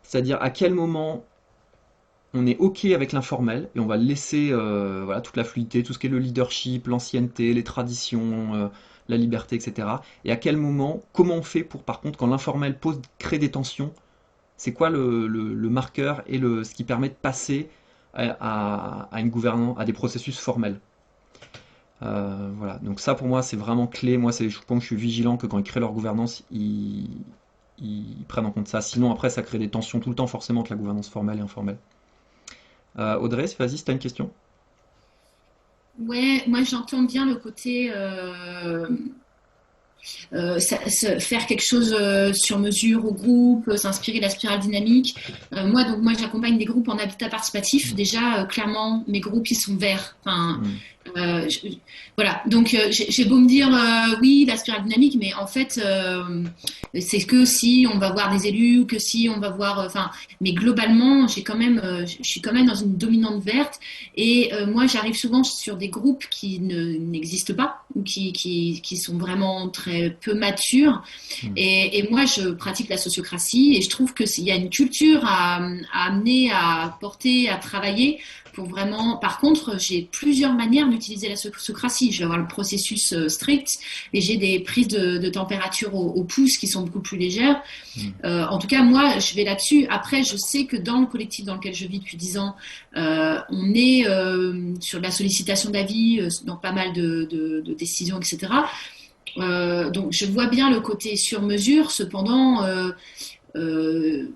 C'est-à-dire à quel moment on est OK avec l'informel et on va laisser voilà, toute la fluidité, tout ce qui est le leadership, l'ancienneté, les traditions, la liberté, etc. Et à quel moment, comment on fait pour, par contre, quand l'informel crée des tensions, c'est quoi le marqueur et ce qui permet de passer à une gouvernance, à des processus formels. Voilà, donc ça pour moi c'est vraiment clé. Moi, je pense que je suis vigilant que quand ils créent leur gouvernance, ils prennent en compte ça. Sinon, après, ça crée des tensions tout le temps, forcément, entre la gouvernance formelle et informelle. Audrey, vas-y, si tu as une question. Ouais, moi j'entends bien le côté faire quelque chose sur mesure au groupe, s'inspirer de la spirale dynamique. Moi j'accompagne des groupes en habitat participatif. Mm. Déjà, clairement, mes groupes ils sont verts. Enfin, Mm. voilà. Donc j'ai beau me dire oui, la spirale dynamique, mais en fait c'est que si on va voir des élus, ou que si on va voir. Enfin, mais globalement, je suis quand même dans une dominante verte. Et moi, j'arrive souvent sur des groupes qui n'existent pas ou qui sont vraiment très peu matures. Mm. Et moi, je pratique la sociocratie et je trouve qu'il y a une culture à amener, à porter, à travailler pour vraiment. Par contre, j'ai plusieurs manières d'utiliser la sociocratie. Je vais avoir le processus strict et j'ai des prises de température au pouce qui sont beaucoup plus légères. Mm. En tout cas, moi, je vais là-dessus. Après, je sais que dans le collectif dans lequel je vis depuis 10 ans, on est sur la sollicitation d'avis, dans pas mal de décisions, etc. Donc, je vois bien le côté sur mesure. Cependant, euh,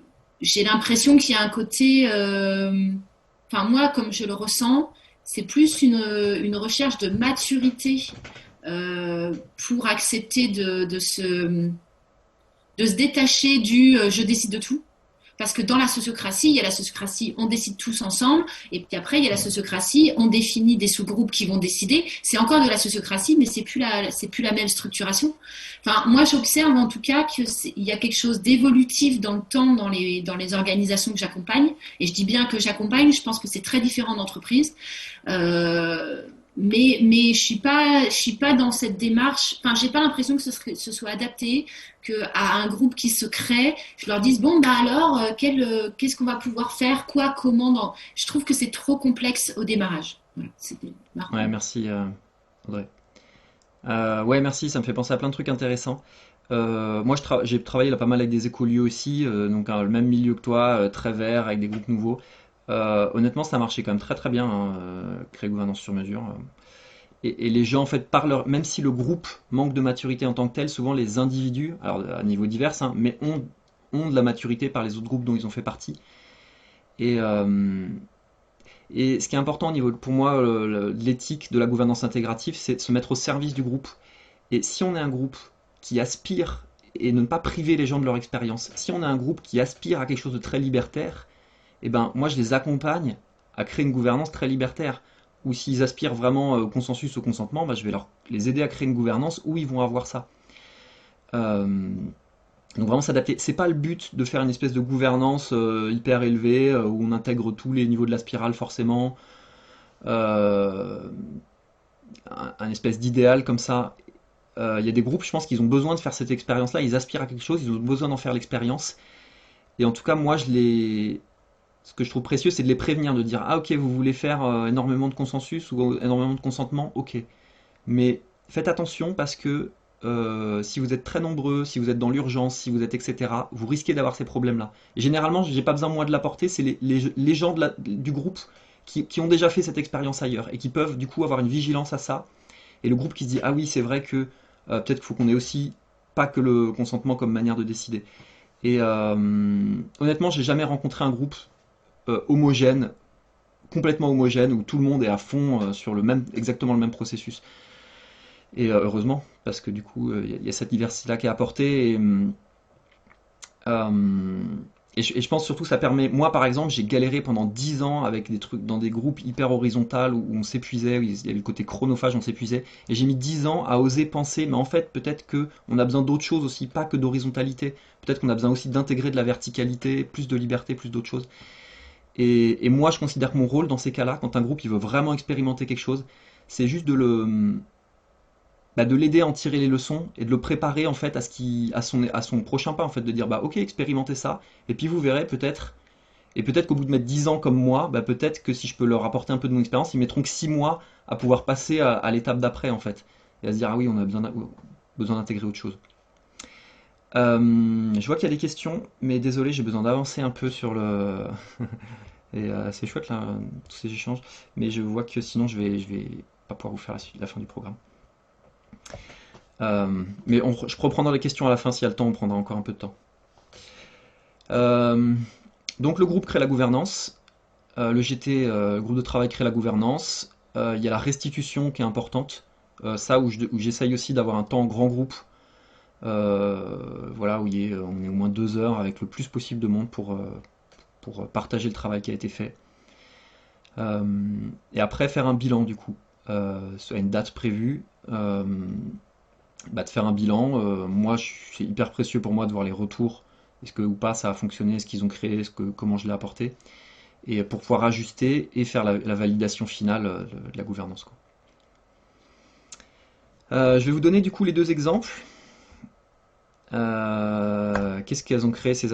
j'ai l'impression qu'il y a un côté. Enfin, moi, comme je le ressens, c'est plus une recherche de maturité pour accepter de se détacher du je décide de tout. Parce que dans la sociocratie, il y a la sociocratie, on décide tous ensemble, et puis après, il y a la sociocratie, on définit des sous-groupes qui vont décider. C'est encore de la sociocratie, mais c'est plus la même structuration. Enfin, moi, j'observe en tout cas qu'il y a quelque chose d'évolutif dans le temps, dans les organisations que j'accompagne. Et je dis bien que j'accompagne, je pense que c'est très différent d'entreprise. Mais je suis pas dans cette démarche. Enfin, j'ai pas l'impression que ce soit adapté, que à un groupe qui se crée, je leur dise bon bah alors qu'est-ce qu'on va pouvoir faire, quoi, comment. Je trouve que c'est trop complexe au démarrage. Voilà, c'était marrant. Ouais, merci, Audrey. Ouais, merci, ça me fait penser à plein de trucs intéressants. Moi, j'ai travaillé là pas mal avec des écolieux aussi, donc le même milieu que toi, très vert, avec des groupes nouveaux. Honnêtement, ça marchait quand même très très bien, hein, créer gouvernance sur mesure. Et les gens, en fait, même si le groupe manque de maturité en tant que tel, souvent les individus, alors à niveau divers, hein, mais ont de la maturité par les autres groupes dont ils ont fait partie. Et, euh, et ce qui est important au niveau, pour moi, de l'éthique de la gouvernance intégrative, c'est de se mettre au service du groupe. Et si on est un groupe qui aspire, et ne pas priver les gens de leur expérience, si on est un groupe qui aspire à quelque chose de très libertaire, eh ben, moi je les accompagne à créer une gouvernance très libertaire. Ou s'ils aspirent vraiment au consensus, au consentement, bah, je vais les aider à créer une gouvernance où ils vont avoir ça. Euh, donc vraiment s'adapter. C'est pas le but de faire une espèce de gouvernance hyper élevée où on intègre tous les niveaux de la spirale forcément. Euh, un espèce d'idéal comme ça. Il y a des groupes, je pense qu'ils ont besoin de faire cette expérience-là. Ils aspirent à quelque chose, ils ont besoin d'en faire l'expérience. Et en tout cas, moi, ce que je trouve précieux, c'est de les prévenir, de dire, ah ok, vous voulez faire énormément de consensus ou énormément de consentement, ok. Mais faites attention parce que si vous êtes très nombreux, si vous êtes dans l'urgence, si vous êtes etc., vous risquez d'avoir ces problèmes-là. Et généralement, j'ai pas besoin moi de l'apporter, c'est les gens du groupe qui ont déjà fait cette expérience ailleurs et qui peuvent du coup avoir une vigilance à ça. Et le groupe qui se dit, ah oui, c'est vrai que peut-être qu'il faut qu'on ait aussi pas que le consentement comme manière de décider. Et honnêtement, j'ai jamais rencontré un groupe homogène, complètement homogène, où tout le monde est à fond sur exactement le même processus. Et heureusement, parce que du coup, il y a cette diversité-là qui est apportée. Euh, et je pense surtout que ça permet. Moi, par exemple, j'ai galéré pendant 10 ans avec des trucs dans des groupes hyper horizontaux où on s'épuisait, où il y avait le côté chronophage, on s'épuisait. Et j'ai mis 10 ans à oser penser, mais en fait, peut-être que on a besoin d'autres choses aussi, pas que d'horizontalité. Peut-être qu'on a besoin aussi d'intégrer de la verticalité, plus de liberté, plus d'autres choses. Et moi, je considère que mon rôle dans ces cas-là, quand un groupe il veut vraiment expérimenter quelque chose, c'est juste de l'aider à en tirer les leçons et de le préparer en fait à son prochain pas en fait, de dire bah ok, expérimentez ça, et puis vous verrez peut-être, et peut-être qu'au bout de mettre 10 ans comme moi, bah peut-être que si je peux leur apporter un peu de mon expérience, ils mettront que 6 mois à pouvoir passer à l'étape d'après en fait, et à se dire ah oui, on a besoin d'intégrer autre chose. Je vois qu'il y a des questions, mais désolé, j'ai besoin d'avancer un peu sur le. Et c'est chouette là, tous ces échanges, mais je vois que sinon je vais pas pouvoir vous faire la fin du programme. Mais je peux reprendre les questions à la fin s'il y a le temps, on prendra encore un peu de temps. Euh, donc le groupe crée la gouvernance, le GT, le groupe de travail crée la gouvernance, il y a la restitution qui est importante, ça où j'essaye aussi d'avoir un temps en grand groupe, voilà, où on est au moins 2 heures avec le plus possible de monde pour partager le travail qui a été fait. Euh, et après faire un bilan du coup, à une date prévue. De faire un bilan. Moi, c'est hyper précieux pour moi de voir les retours. Est-ce que ou pas ça a fonctionné, ce qu'ils ont créé, comment je l'ai apporté. Et pour pouvoir ajuster et faire la validation finale de la gouvernance, quoi. Je vais vous donner du coup les deux exemples. Qu'est-ce qu'elles ont créé ces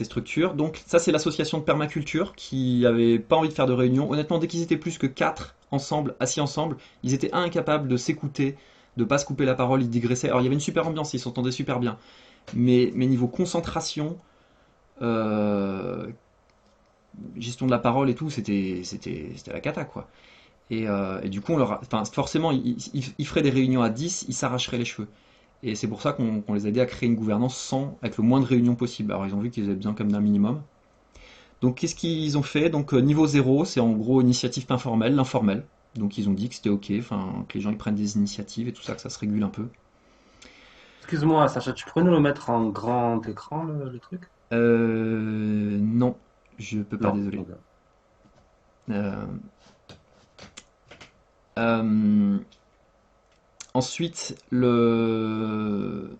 structures. Donc ça c'est l'association de permaculture qui avait pas envie de faire de réunion. Honnêtement, dès qu'ils étaient plus que 4 ensemble, assis ensemble, ils étaient incapables de s'écouter, de pas se couper la parole, ils digressaient. Alors il y avait une super ambiance, ils s'entendaient super bien. Mais niveau concentration, euh, gestion de la parole et tout, c'était la cata quoi. Et du coup, enfin, forcément, ils feraient des réunions à 10, ils s'arracheraient les cheveux. Et c'est pour ça qu'on les a aidés à créer une gouvernance avec le moins de réunions possible. Alors ils ont vu qu'ils avaient besoin comme d'un minimum. Donc qu'est-ce qu'ils ont fait? Donc niveau zéro, c'est en gros initiative informelle, l'informel. Donc ils ont dit que c'était ok, enfin que les gens ils prennent des initiatives et tout ça, que ça se régule un peu. Excuse-moi, Sacha, tu pourrais nous le mettre en grand écran, le truc? Non, je peux pas, Non. désolé. Ok. Euh, euh, Ensuite, leur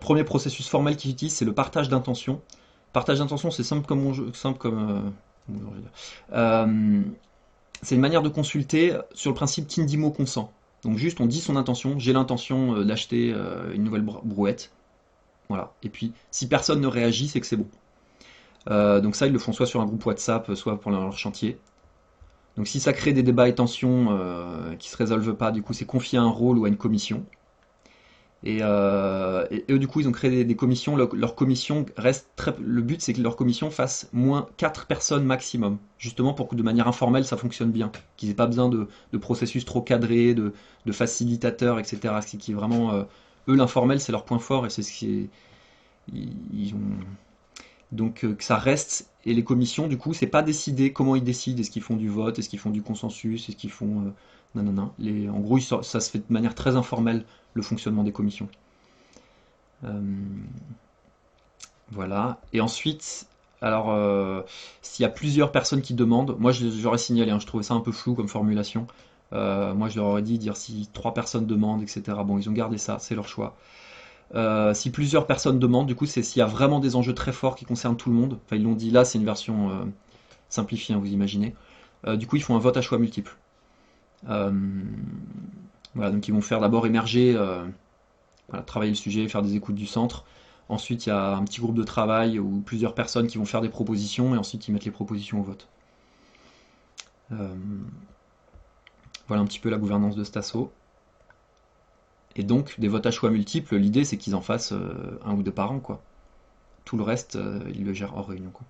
premier processus formel qu'ils utilisent, c'est le partage d'intention. Partage d'intention, c'est simple comme simple comme. Bonjour, je veux dire. Euh, c'est une manière de consulter sur le principe qui dit mot consent. Donc juste, on dit son intention. J'ai l'intention d'acheter une nouvelle brouette. Voilà. Et puis, si personne ne réagit, c'est que c'est bon. Donc ça, ils le font soit sur un groupe WhatsApp, soit pour leur chantier. Donc si ça crée des débats et tensions qui se résolvent pas, du coup c'est confié à un rôle ou à une commission. Et eux du coup ils ont créé des commissions. Leur commission reste très. Le but c'est que leur commission fasse moins 4 personnes maximum, justement pour que de manière informelle ça fonctionne bien, qu'ils n'aient pas besoin de processus trop cadrés, de facilitateurs, etc. Ce qui est vraiment eux l'informel c'est leur point fort et c'est ce qui est. Ils ont donc que ça reste, et les commissions, du coup, c'est pas décidé comment ils décident, est-ce qu'ils font du vote, est-ce qu'ils font du consensus, est-ce qu'ils font. Non, non, non. En gros, ça se fait de manière très informelle, le fonctionnement des commissions. Euh, voilà. Et ensuite, alors, s'il y a plusieurs personnes qui demandent, moi j'aurais signalé, hein, je trouvais ça un peu flou comme formulation. Moi je leur aurais dit, dire si 3 personnes demandent, etc. Bon, ils ont gardé ça, c'est leur choix. Si plusieurs personnes demandent, du coup, c'est s'il y a vraiment des enjeux très forts qui concernent tout le monde. Enfin, ils l'ont dit là, c'est une version simplifiée, hein, vous imaginez. Du coup, ils font un vote à choix multiple. Voilà, donc ils vont faire d'abord émerger voilà, travailler le sujet, faire des écoutes du centre. Ensuite, il y a un petit groupe de travail ou plusieurs personnes qui vont faire des propositions et ensuite ils mettent les propositions au vote. Euh, voilà un petit peu la gouvernance de cet asso. Et donc, des votes à choix multiples, l'idée c'est qu'ils en fassent un ou deux par an, quoi. Tout le reste, ils le gèrent hors réunion, quoi.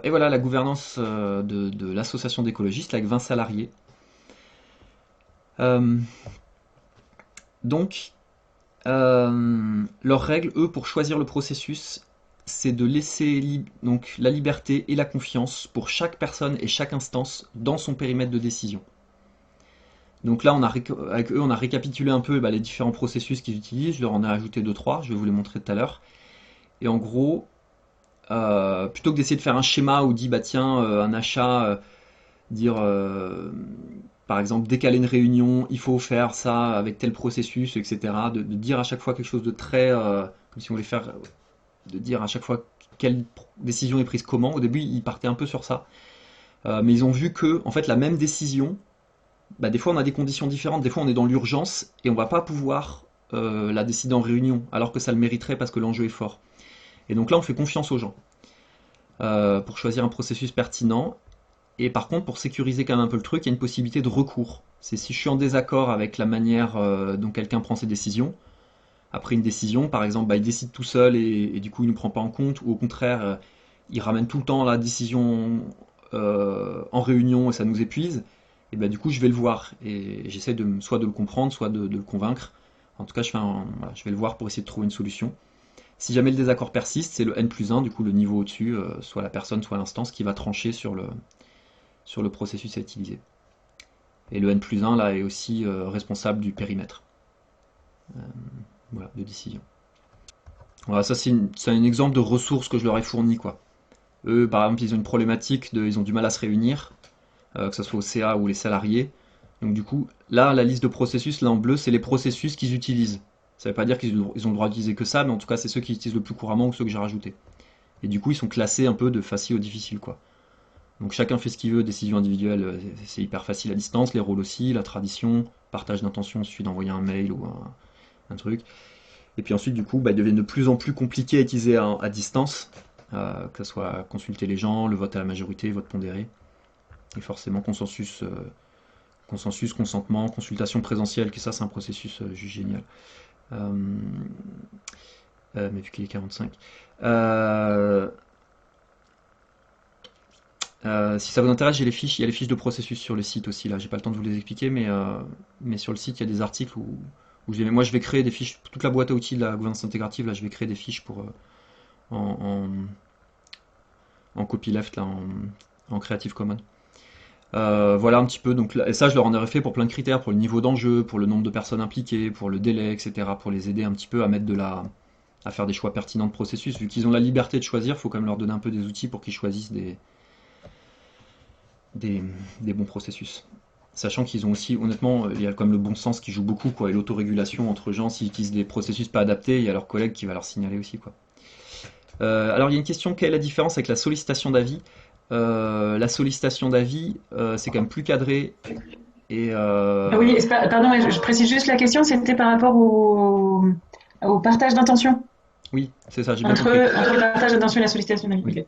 Et voilà la gouvernance de l'association d'écologistes avec 20 salariés. Euh, donc, leurs règles, eux, pour choisir le processus, c'est de laisser donc, la liberté et la confiance pour chaque personne et chaque instance dans son périmètre de décision. Donc là, avec eux, on a récapitulé un peu les différents processus qu'ils utilisent. Je leur en ai ajouté 2-3, je vais vous les montrer tout à l'heure. Et en gros, plutôt que d'essayer de faire un schéma où dit, bah tiens, un achat, dire, par exemple, décaler une réunion, il faut faire ça avec tel processus, etc. De dire à chaque fois quelque chose de très, comme si on voulait faire, de dire à chaque fois quelle décision est prise comment. Au début, ils partaient un peu sur ça. Mais ils ont vu que, en fait, la même décision, bah, des fois on a des conditions différentes, des fois on est dans l'urgence et on va pas pouvoir la décider en réunion, alors que ça le mériterait parce que l'enjeu est fort. Et donc là on fait confiance aux gens pour choisir un processus pertinent. Et par contre, pour sécuriser quand même un peu le truc, il y a une possibilité de recours. C'est si je suis en désaccord avec la manière dont quelqu'un prend ses décisions, après une décision, par exemple, bah, il décide tout seul et du coup il ne prend pas en compte, ou au contraire, il ramène tout le temps la décision en réunion et ça nous épuise, et bah, du coup je vais le voir et j'essaie soit de le comprendre, soit de le convaincre. En tout cas, voilà, je vais le voir pour essayer de trouver une solution. Si jamais le désaccord persiste, c'est le N+1, du coup le niveau au-dessus, soit la personne, soit l'instance, qui va trancher sur le processus à utiliser. Et le N+1 là est aussi responsable du périmètre voilà, de décision. Voilà, ça c'est un exemple de ressources que je leur ai fourni, quoi. Eux, par exemple, ils ont une problématique, ils ont du mal à se réunir, que ce soit au CA ou les salariés. Donc du coup, là, la liste de processus, là en bleu, c'est les processus qu'ils utilisent. Ça ne veut pas dire qu'ils ont le droit d'utiliser que ça, mais en tout cas, c'est ceux qu'ils utilisent le plus couramment ou ceux que j'ai rajoutés. Et du coup, ils sont classés un peu de facile au difficile, quoi. Donc chacun fait ce qu'il veut, décision individuelle, c'est hyper facile à distance, les rôles aussi, la tradition, partage d'intention, il suffit d'envoyer un mail ou un truc. Et puis ensuite, du coup, ils deviennent de plus en plus compliqués à utiliser à distance, que ce soit consulter les gens, le vote à la majorité, vote pondéré, et forcément consensus, consentement, consultation présentielle, que ça c'est un processus juste génial. Mais vu qu'il est 45. Si ça vous intéresse, il y a les fiches de processus sur le site aussi. Là, j'ai pas le temps de vous les expliquer, mais sur le site, il y a des articles moi, je vais créer des fiches. Toute la boîte à outils de la gouvernance intégrative, là, je vais créer des fiches pour en, en copyleft, là, en Creative Commons. Voilà un petit peu. Donc, et ça, je leur en ai fait pour plein de critères, pour le niveau d'enjeu, pour le nombre de personnes impliquées, pour le délai, etc., pour les aider un petit peu à mettre à faire des choix pertinents de processus. Vu qu'ils ont la liberté de choisir, il faut quand même leur donner un peu des outils pour qu'ils choisissent des bons processus. Sachant qu'ils ont aussi, honnêtement, il y a quand même le bon sens qui joue beaucoup, quoi, et l'autorégulation entre gens, s'ils utilisent des processus pas adaptés, il y a leur collègue qui va leur signaler aussi, quoi. Alors il y a une question, quelle est la différence avec la sollicitation d'avis? La sollicitation d'avis, c'est quand même plus cadré et Oui, pardon, je précise juste la question, c'était par rapport au partage d'intention. oui, c'est ça, j'ai bien Entre compris. le partage d'intention et la sollicitation d'avis. Oui.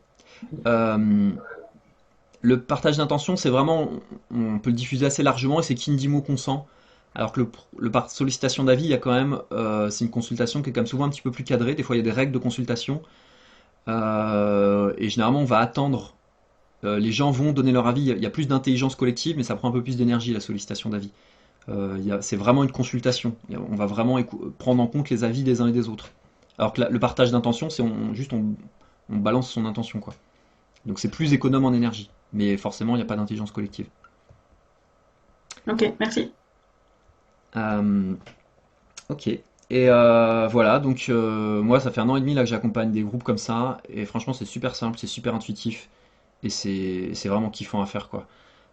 Ok. Le partage d'intention, c'est vraiment, on peut le diffuser assez largement et c'est qui ne dit mot consent. Alors que le sollicitation d'avis, il y a quand même, c'est une consultation qui est quand même souvent un petit peu plus cadrée. Des fois, il y a des règles de consultation. Et généralement, on va attendre. Les gens vont donner leur avis. Il y a plus d'intelligence collective, mais ça prend un peu plus d'énergie, la sollicitation d'avis. C'est vraiment une consultation. On va vraiment prendre en compte les avis des uns et des autres. Alors que le partage d'intention, c'est juste on balance son intention, quoi. Donc c'est plus économe en énergie. Mais forcément, il n'y a pas d'intelligence collective. Ok, merci. Ok. Et voilà, donc moi, ça fait 1 an et demi là que j'accompagne des groupes comme ça. Et franchement, c'est super simple, c'est super intuitif. Et c'est vraiment kiffant à faire, quoi.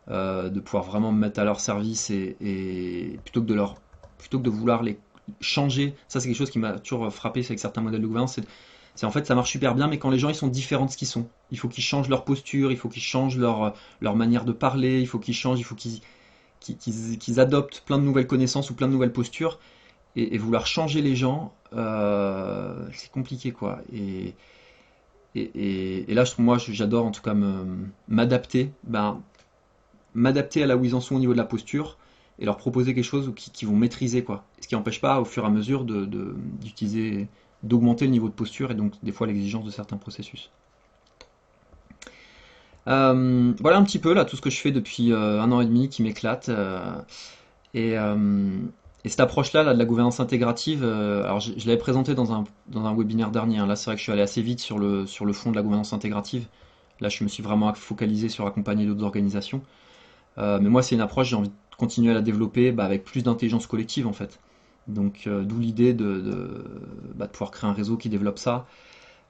De pouvoir vraiment me mettre à leur service et plutôt que de vouloir les changer. Ça, c'est quelque chose qui m'a toujours frappé avec certains modèles de gouvernance. C'est en fait, ça marche super bien, mais quand les gens ils sont différents de ce qu'ils sont, il faut qu'ils changent leur posture, il faut qu'ils changent leur manière de parler, il faut qu'ils changent, qu'ils adoptent plein de nouvelles connaissances ou plein de nouvelles postures et vouloir changer les gens, c'est compliqué quoi. Et là, moi, j'adore en tout cas m'adapter, m'adapter à là où ils en sont au niveau de la posture et leur proposer quelque chose qu'ils vont maîtriser quoi. Ce qui n'empêche pas au fur et à mesure d'utiliser, d'augmenter le niveau de posture et donc des fois l'exigence de certains processus. Voilà un petit peu là tout ce que je fais depuis 1 an et demi qui m'éclate. Et, euh, et cette approche-là là, de la gouvernance intégrative, alors je l'avais présenté dans un webinaire dernier, hein. Là, c'est vrai que je suis allé assez vite sur le fond de la gouvernance intégrative. Là, je me suis vraiment focalisé sur accompagner d'autres organisations. Mais moi, c'est une approche, j'ai envie de continuer à la développer avec plus d'intelligence collective en fait. Donc, d'où l'idée de pouvoir créer un réseau qui développe ça.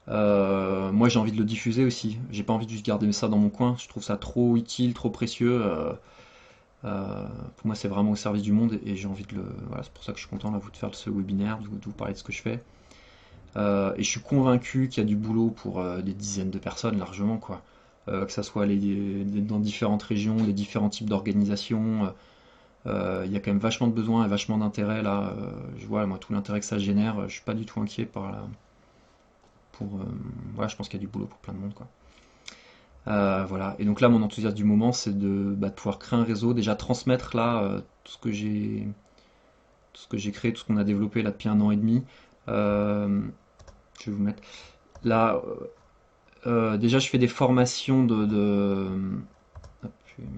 Moi, j'ai envie de le diffuser aussi. J'ai pas envie de juste garder ça dans mon coin. Je trouve ça trop utile, trop précieux. Pour moi, c'est vraiment au service du monde et j'ai envie de le. Voilà, c'est pour ça que je suis content là, de faire ce webinaire, de vous parler de ce que je fais. Et je suis convaincu qu'il y a du boulot pour des dizaines de personnes largement, quoi. Que ça soit dans différentes régions, les différents types d'organisations. Il y a quand même vachement de besoins et vachement d'intérêt là. Je vois moi tout l'intérêt que ça génère. Je suis pas du tout inquiet voilà, je pense qu'il y a du boulot pour plein de monde, quoi. Voilà. Et donc là, mon enthousiasme du moment, c'est de pouvoir créer un réseau, déjà transmettre là tout ce que j'ai créé, tout ce qu'on a développé là depuis 1 an et demi. Je vais vous mettre là. Déjà, je fais des formations hop, je vais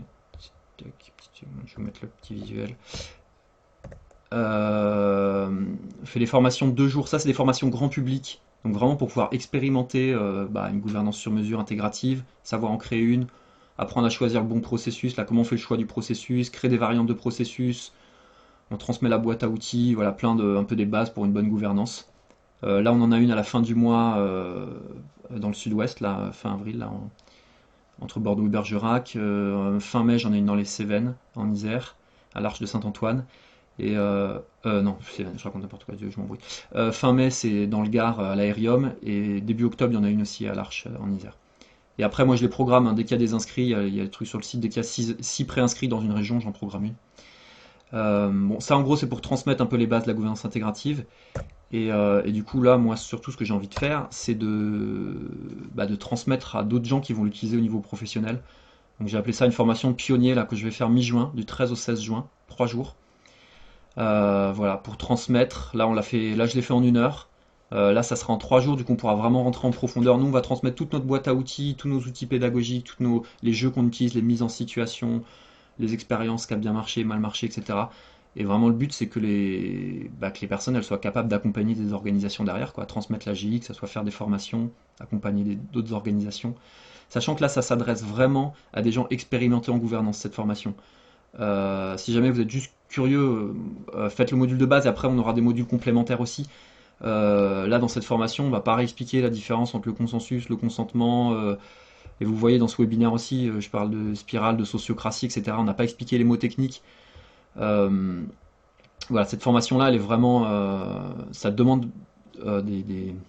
vous mettre le petit visuel. Je fais des formations de 2 jours. Ça, c'est des formations grand public. Donc vraiment pour pouvoir expérimenter une gouvernance sur mesure intégrative, savoir en créer une, apprendre à choisir le bon processus, là comment on fait le choix du processus, créer des variantes de processus, on transmet la boîte à outils, voilà un peu des bases pour une bonne gouvernance. Là on en a une à la fin du mois dans le sud-ouest, là, fin avril, là, entre Bordeaux et Bergerac. Fin mai j'en ai une dans les Cévennes, en Isère, à l'Arche de Saint-Antoine. Et non, je raconte n'importe quoi, je m'embrouille. Fin mai, c'est dans le Gard à l'Aérium, et début octobre, il y en a une aussi à l'Arche en Isère. Et après, moi, je les programme, hein. Dès qu'il y a des inscrits, il y a le truc sur le site, dès qu'il y a 6 pré-inscrits dans une région, j'en programme une. Bon, ça, en gros, c'est pour transmettre un peu les bases de la gouvernance intégrative. Et du coup, là, moi, surtout, ce que j'ai envie de faire, c'est de transmettre à d'autres gens qui vont l'utiliser au niveau professionnel. Donc, j'ai appelé ça une formation de pionnier, là, que je vais faire mi-juin, du 13 au 16 juin, 3 jours. Voilà, pour transmettre. Là, je l'ai fait en 1 heure. Là, ça sera en 3 jours, du coup, on pourra vraiment rentrer en profondeur. Nous, on va transmettre toute notre boîte à outils, tous nos outils pédagogiques, les jeux qu'on utilise, les mises en situation, les expériences qui a bien marché, mal marché, etc. Et vraiment, le but, c'est que les personnes elles soient capables d'accompagner des organisations derrière, quoi, transmettre l'AGI, que ça soit faire des formations, accompagner d'autres organisations. Sachant que là, ça s'adresse vraiment à des gens expérimentés en gouvernance, cette formation. Si jamais vous êtes juste curieux, faites le module de base et après on aura des modules complémentaires aussi. Là dans cette formation, on va pas réexpliquer la différence entre le consensus, le consentement, et vous voyez dans ce webinaire aussi, je parle de spirale, de sociocratie, etc. On n'a pas expliqué les mots techniques. Voilà, cette formation-là, elle est vraiment, ça demande d'une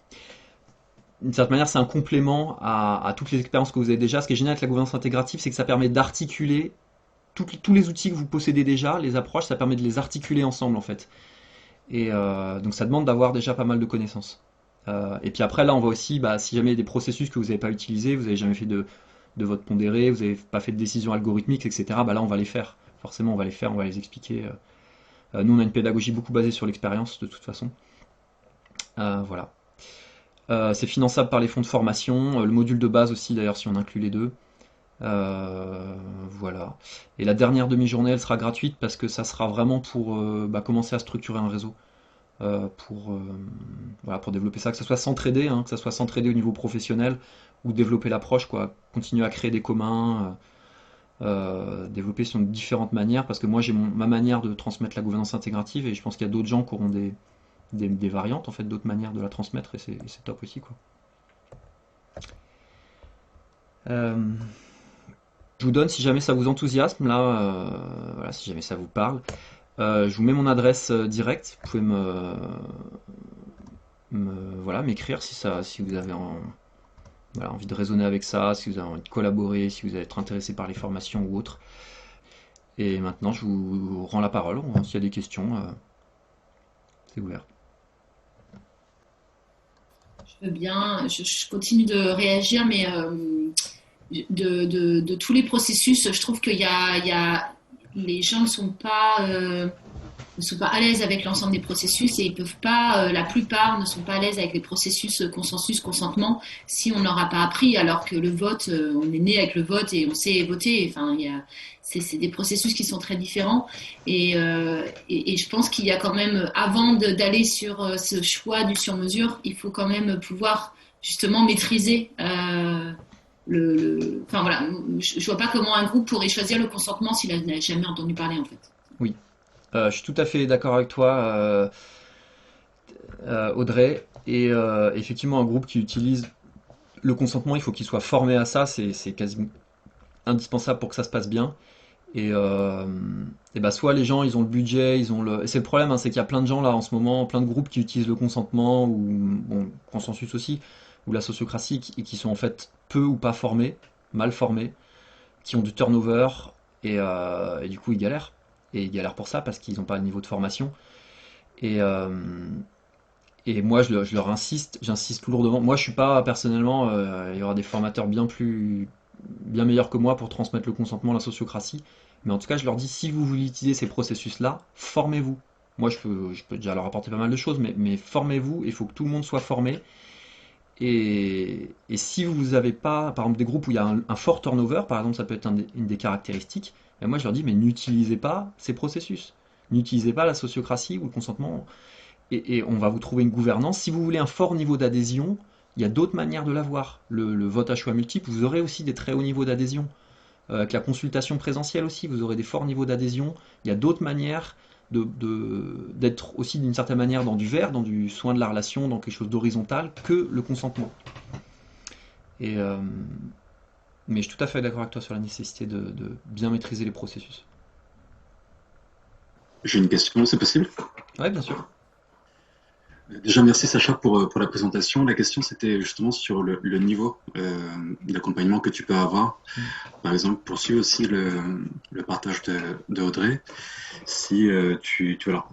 certaine manière, c'est un complément à toutes les expériences que vous avez déjà. Ce qui est génial avec la gouvernance intégrative, c'est que ça permet d'articuler tous les outils que vous possédez déjà, les approches, ça permet de les articuler ensemble en fait. Et donc ça demande d'avoir déjà pas mal de connaissances. Et puis après là on va aussi, si jamais il y a des processus que vous n'avez pas utilisés, vous n'avez jamais fait de vote pondéré, vous n'avez pas fait de décision algorithmique, etc. Là on va les faire. Forcément on va les faire, on va les expliquer. Nous on a une pédagogie beaucoup basée sur l'expérience de toute façon. Voilà. C'est finançable par les fonds de formation, le module de base aussi d'ailleurs si on inclut les deux. Voilà. Et la dernière demi-journée, elle sera gratuite parce que ça sera vraiment pour commencer à structurer un réseau. Voilà, pour développer ça, que ça soit s'entraider, hein, que ça soit s'entraider au niveau professionnel ou développer l'approche, quoi. Continuer à créer des communs, développer sur différentes manières parce que moi j'ai ma manière de transmettre la gouvernance intégrative et je pense qu'il y a d'autres gens qui auront des variantes, en fait, d'autres manières de la transmettre et c'est top aussi, quoi. Je vous donne, si jamais ça vous enthousiasme, là, voilà, si jamais ça vous parle, je vous mets mon adresse directe. Vous pouvez voilà, m'écrire si vous avez envie de raisonner avec ça, si vous avez envie de collaborer, si vous êtes intéressé par les formations ou autres. Et maintenant, je vous rends la parole. S'il y a des questions, c'est ouvert. Je veux bien, je continue de réagir, mais de tous les processus, je trouve les gens ne sont pas à l'aise avec l'ensemble des processus et ils peuvent pas, la plupart ne sont pas à l'aise avec les processus consensus, consentement si on ne leur a pas appris, alors que le vote, on est né avec le vote et on sait voter. Enfin, c'est des processus qui sont très différents et je pense qu'il y a quand même, avant d'aller sur ce choix du sur-mesure, il faut quand même pouvoir justement maîtriser enfin voilà, je vois pas comment un groupe pourrait choisir le consentement s'il n'a jamais entendu parler en fait. Oui, je suis tout à fait d'accord avec toi, Audrey. Et effectivement, un groupe qui utilise le consentement, il faut qu'il soit formé à ça. C'est quasi indispensable pour que ça se passe bien. Et bah soit les gens ils ont le budget, ils ont le. Et c'est le problème, hein, c'est qu'il y a plein de gens là en ce moment, plein de groupes qui utilisent le consentement ou bon, consensus aussi, ou la sociocratie, qui sont en fait peu ou pas formés, mal formés, qui ont du turnover et du coup ils galèrent. Et ils galèrent pour ça parce qu'ils n'ont pas le niveau de formation. Et, euh, et moi je leur insiste, j'insiste lourdement. Moi je suis pas personnellement, il y aura des formateurs bien meilleurs que moi pour transmettre le consentement, la sociocratie. Mais en tout cas, je leur dis, si vous voulez utiliser ces processus-là, formez-vous. Moi, je peux déjà leur apporter pas mal de choses, mais formez-vous, il faut que tout le monde soit formé. Et si vous n'avez pas, par exemple, des groupes où il y a un fort turnover, par exemple, ça peut être une des caractéristiques, et moi je leur dis, mais n'utilisez pas ces processus. N'utilisez pas la sociocratie ou le consentement, et on va vous trouver une gouvernance. Si vous voulez un fort niveau d'adhésion, il y a d'autres manières de l'avoir. Le vote à choix multiple, vous aurez aussi des très hauts niveaux d'adhésion. Avec la consultation présentielle aussi, vous aurez des forts niveaux d'adhésion. Il y a d'autres manières d'être aussi d'une certaine manière dans du vert, dans du soin de la relation, dans quelque chose d'horizontal, que le consentement. Et, mais je suis tout à fait d'accord avec toi sur la nécessité de bien maîtriser les processus. J'ai une question, c'est possible? Oui, bien sûr. Déjà, merci Sacha pour la présentation. La question, c'était justement sur le niveau d'accompagnement que tu peux avoir. Mm. Par exemple, poursuivre aussi le partage de Audrey. Si tu vas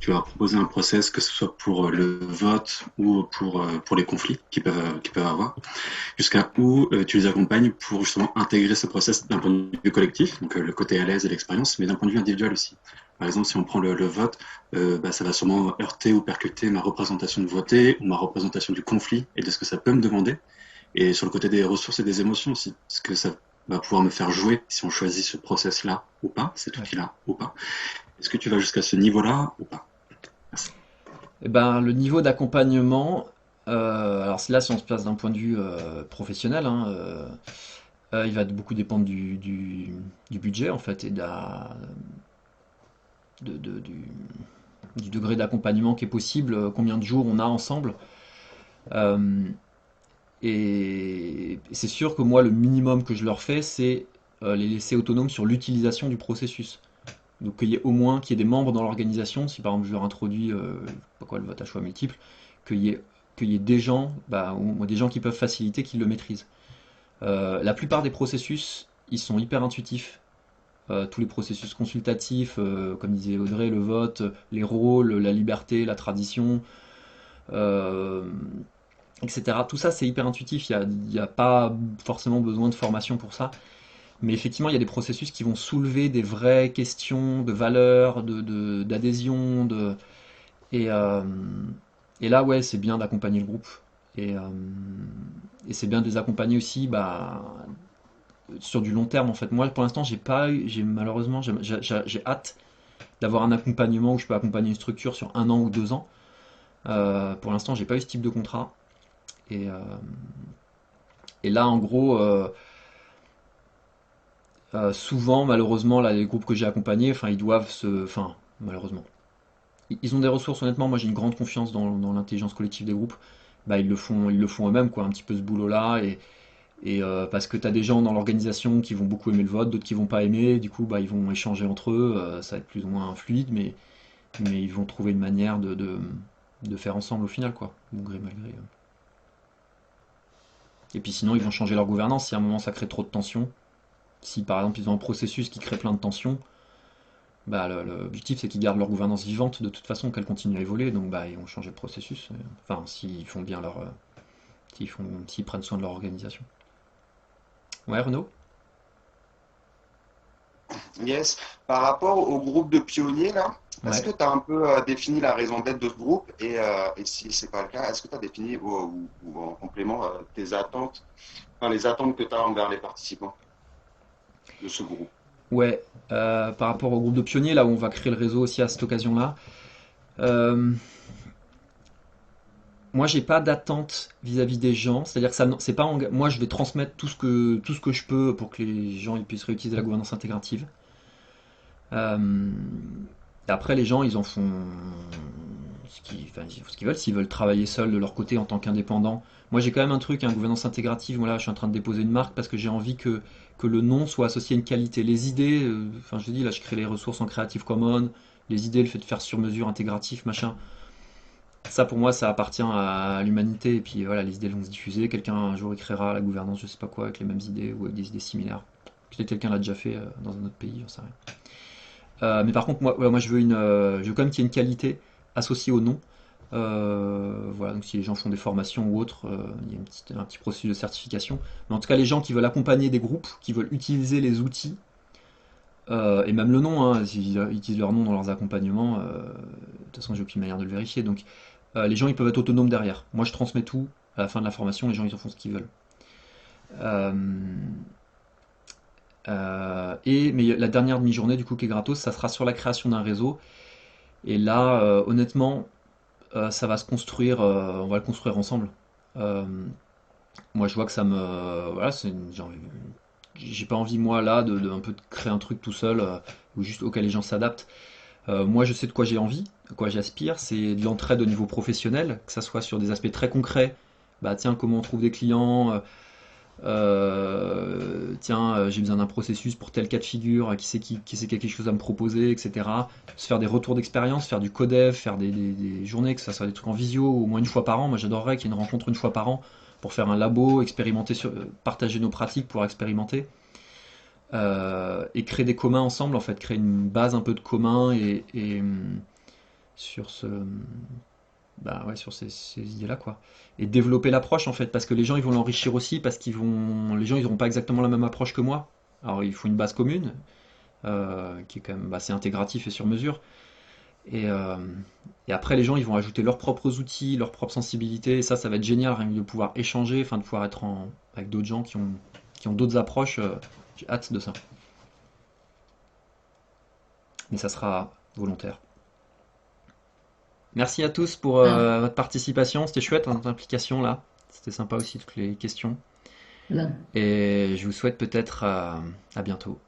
leur proposer un process, que ce soit pour le vote ou pour les conflits qu'ils peuvent avoir, jusqu'à où tu les accompagnes pour justement intégrer ce process d'un point de vue collectif, donc le côté à l'aise et l'expérience, mais d'un point de vue individuel aussi. Par exemple, si on prend le vote, ça va sûrement heurter ou percuter ma représentation de voter ou ma représentation du conflit et de ce que ça peut me demander. Et sur le côté des ressources et des émotions aussi, ce que ça va pouvoir me faire jouer si on choisit ce process-là ou pas, cet outil-là ou pas. Est-ce que tu vas jusqu'à ce niveau-là ou pas? Merci. Eh ben, le niveau d'accompagnement, alors là, si on se place d'un point de vue professionnel, hein, il va beaucoup dépendre du budget en fait et de- de- du, du degré d'accompagnement qui est possible, combien de jours on a ensemble. Euh, et c'est sûr que moi, le minimum que je leur fais, c'est les laisser autonomes sur l'utilisation du processus. Donc qu'il y ait des membres dans l'organisation, si par exemple je leur introduis pas quoi, le vote à choix multiple, qu'il y ait des gens, ou des gens qui peuvent faciliter, qui le maîtrisent. La plupart des processus, ils sont hyper intuitifs. Tous les processus consultatifs, comme disait Audrey, le vote, les rôles, la liberté, la tradition, euh, etc. Tout ça, c'est hyper intuitif. Il y a pas forcément besoin de formation pour ça. Mais effectivement, il y a des processus qui vont soulever des vraies questions de valeur, d'adhésion, et, euh, et là, ouais, c'est bien d'accompagner le groupe. Et, euh, et c'est bien de les accompagner aussi sur du long terme, en fait. Moi, pour l'instant, malheureusement, j'ai hâte d'avoir un accompagnement où je peux accompagner une structure sur 1 an ou 2 ans. Pour l'instant, j'ai pas eu ce type de contrat. Et, euh, et là, en gros, souvent, malheureusement, là, les groupes que j'ai accompagnés, enfin, enfin, malheureusement, ils ont des ressources. Honnêtement, moi, j'ai une grande confiance dans l'intelligence collective des groupes. Bah, ils le font eux-mêmes, quoi, un petit peu ce boulot-là, et parce que tu as des gens dans l'organisation qui vont beaucoup aimer le vote, d'autres qui vont pas aimer. Du coup, bah, ils vont échanger entre eux. Ça va être plus ou moins fluide, mais ils vont trouver une manière de faire ensemble au final, quoi, bon gré mal gré. Et puis sinon, ils vont changer leur gouvernance si à un moment ça crée trop de tension. Si par exemple ils ont un processus qui crée plein de tensions, l'objectif c'est qu'ils gardent leur gouvernance vivante de toute façon, qu'elle continue à évoluer, donc bah, ils vont changer le processus, enfin s'ils font bien s'ils prennent soin de leur organisation. Ouais, Renaud? Yes. Par rapport au groupe de pionniers, là, est-ce Ouais. que tu as un peu défini la raison d'être de ce groupe et si c'est pas le cas, est-ce que tu as défini ou en complément tes attentes, enfin, les attentes que tu as envers les participants de ce groupe? Ouais, par rapport au groupe de pionniers, là où on va créer le réseau aussi à cette occasion-là, euh, moi j'ai pas d'attente vis-à-vis des gens, c'est-à-dire que ça, c'est pas, moi je vais transmettre tout ce que je peux pour que les gens ils puissent réutiliser la gouvernance intégrative. Euh, et après les gens ils en font enfin, ils font ce qu'ils veulent, s'ils veulent travailler seuls de leur côté en tant qu'indépendants. Moi j'ai quand même un truc, gouvernance intégrative, moi là je suis en train de déposer une marque parce que j'ai envie que le nom soit associé à une qualité. Les idées, enfin je dis là je crée les ressources en Creative Commons, les idées, le fait de faire sur mesure, intégratif, machin. Ça pour moi ça appartient à l'humanité et puis voilà les idées vont se diffuser, quelqu'un un jour écrira la gouvernance je sais pas quoi avec les mêmes idées ou avec des idées similaires. Peut-être quelqu'un l'a déjà fait dans un autre pays, j'en sais rien. Mais par contre, moi, ouais, moi je veux quand même qu'il y ait une qualité associée au nom. Voilà, donc si les gens font des formations ou autres, il y a un petit processus de certification. Mais en tout cas, les gens qui veulent accompagner des groupes, qui veulent utiliser les outils, et même le nom, hein, s'ils utilisent leur nom dans leurs accompagnements, de toute façon, j'ai aucune manière de le vérifier. Donc, les gens, ils peuvent être autonomes derrière. Moi, je transmets tout. À la fin de la formation, les gens, ils en font ce qu'ils veulent. Euh, mais la dernière demi-journée, du coup, qui est gratos, ça sera sur la création d'un réseau. Et là, honnêtement, ça va se construire, on va le construire ensemble. Euh, Moi, je vois que ça me, voilà, j'ai pas envie moi là de un peu de créer un truc tout seul ou juste auquel les gens s'adaptent. Moi, je sais de quoi j'ai envie, de quoi j'aspire, c'est de l'entraide au niveau professionnel, que ça soit sur des aspects très concrets. Bah tiens, comment on trouve des clients, tiens, j'ai besoin d'un processus pour tel cas de figure, qui sait quelque chose à me proposer, etc. Se faire des retours d'expérience, faire du codev, faire des journées, que ça soit des trucs en visio au moins une fois par an. Moi j'adorerais qu'il y ait une rencontre une fois par an pour faire un labo, expérimenter partager nos pratiques pour expérimenter. Et créer des communs ensemble, en fait, créer une base un peu de commun sur bah ouais, sur ces idées-là, quoi. Et développer l'approche, en fait, parce que les gens, ils vont l'enrichir aussi, parce les gens, ils n'auront pas exactement la même approche que moi. Alors, il faut une base commune, qui est quand même assez intégratif et sur mesure. Et, euh, et après, les gens, ils vont ajouter leurs propres outils, leurs propres sensibilités, et ça va être génial, rien que de pouvoir échanger, enfin, de pouvoir être avec d'autres gens qui ont d'autres approches. J'ai hâte de ça. Mais ça sera volontaire. Merci à tous pour Ah, votre participation. C'était chouette, hein, votre implication là. C'était sympa aussi toutes les questions. voilà. Et je vous souhaite peut-être à bientôt.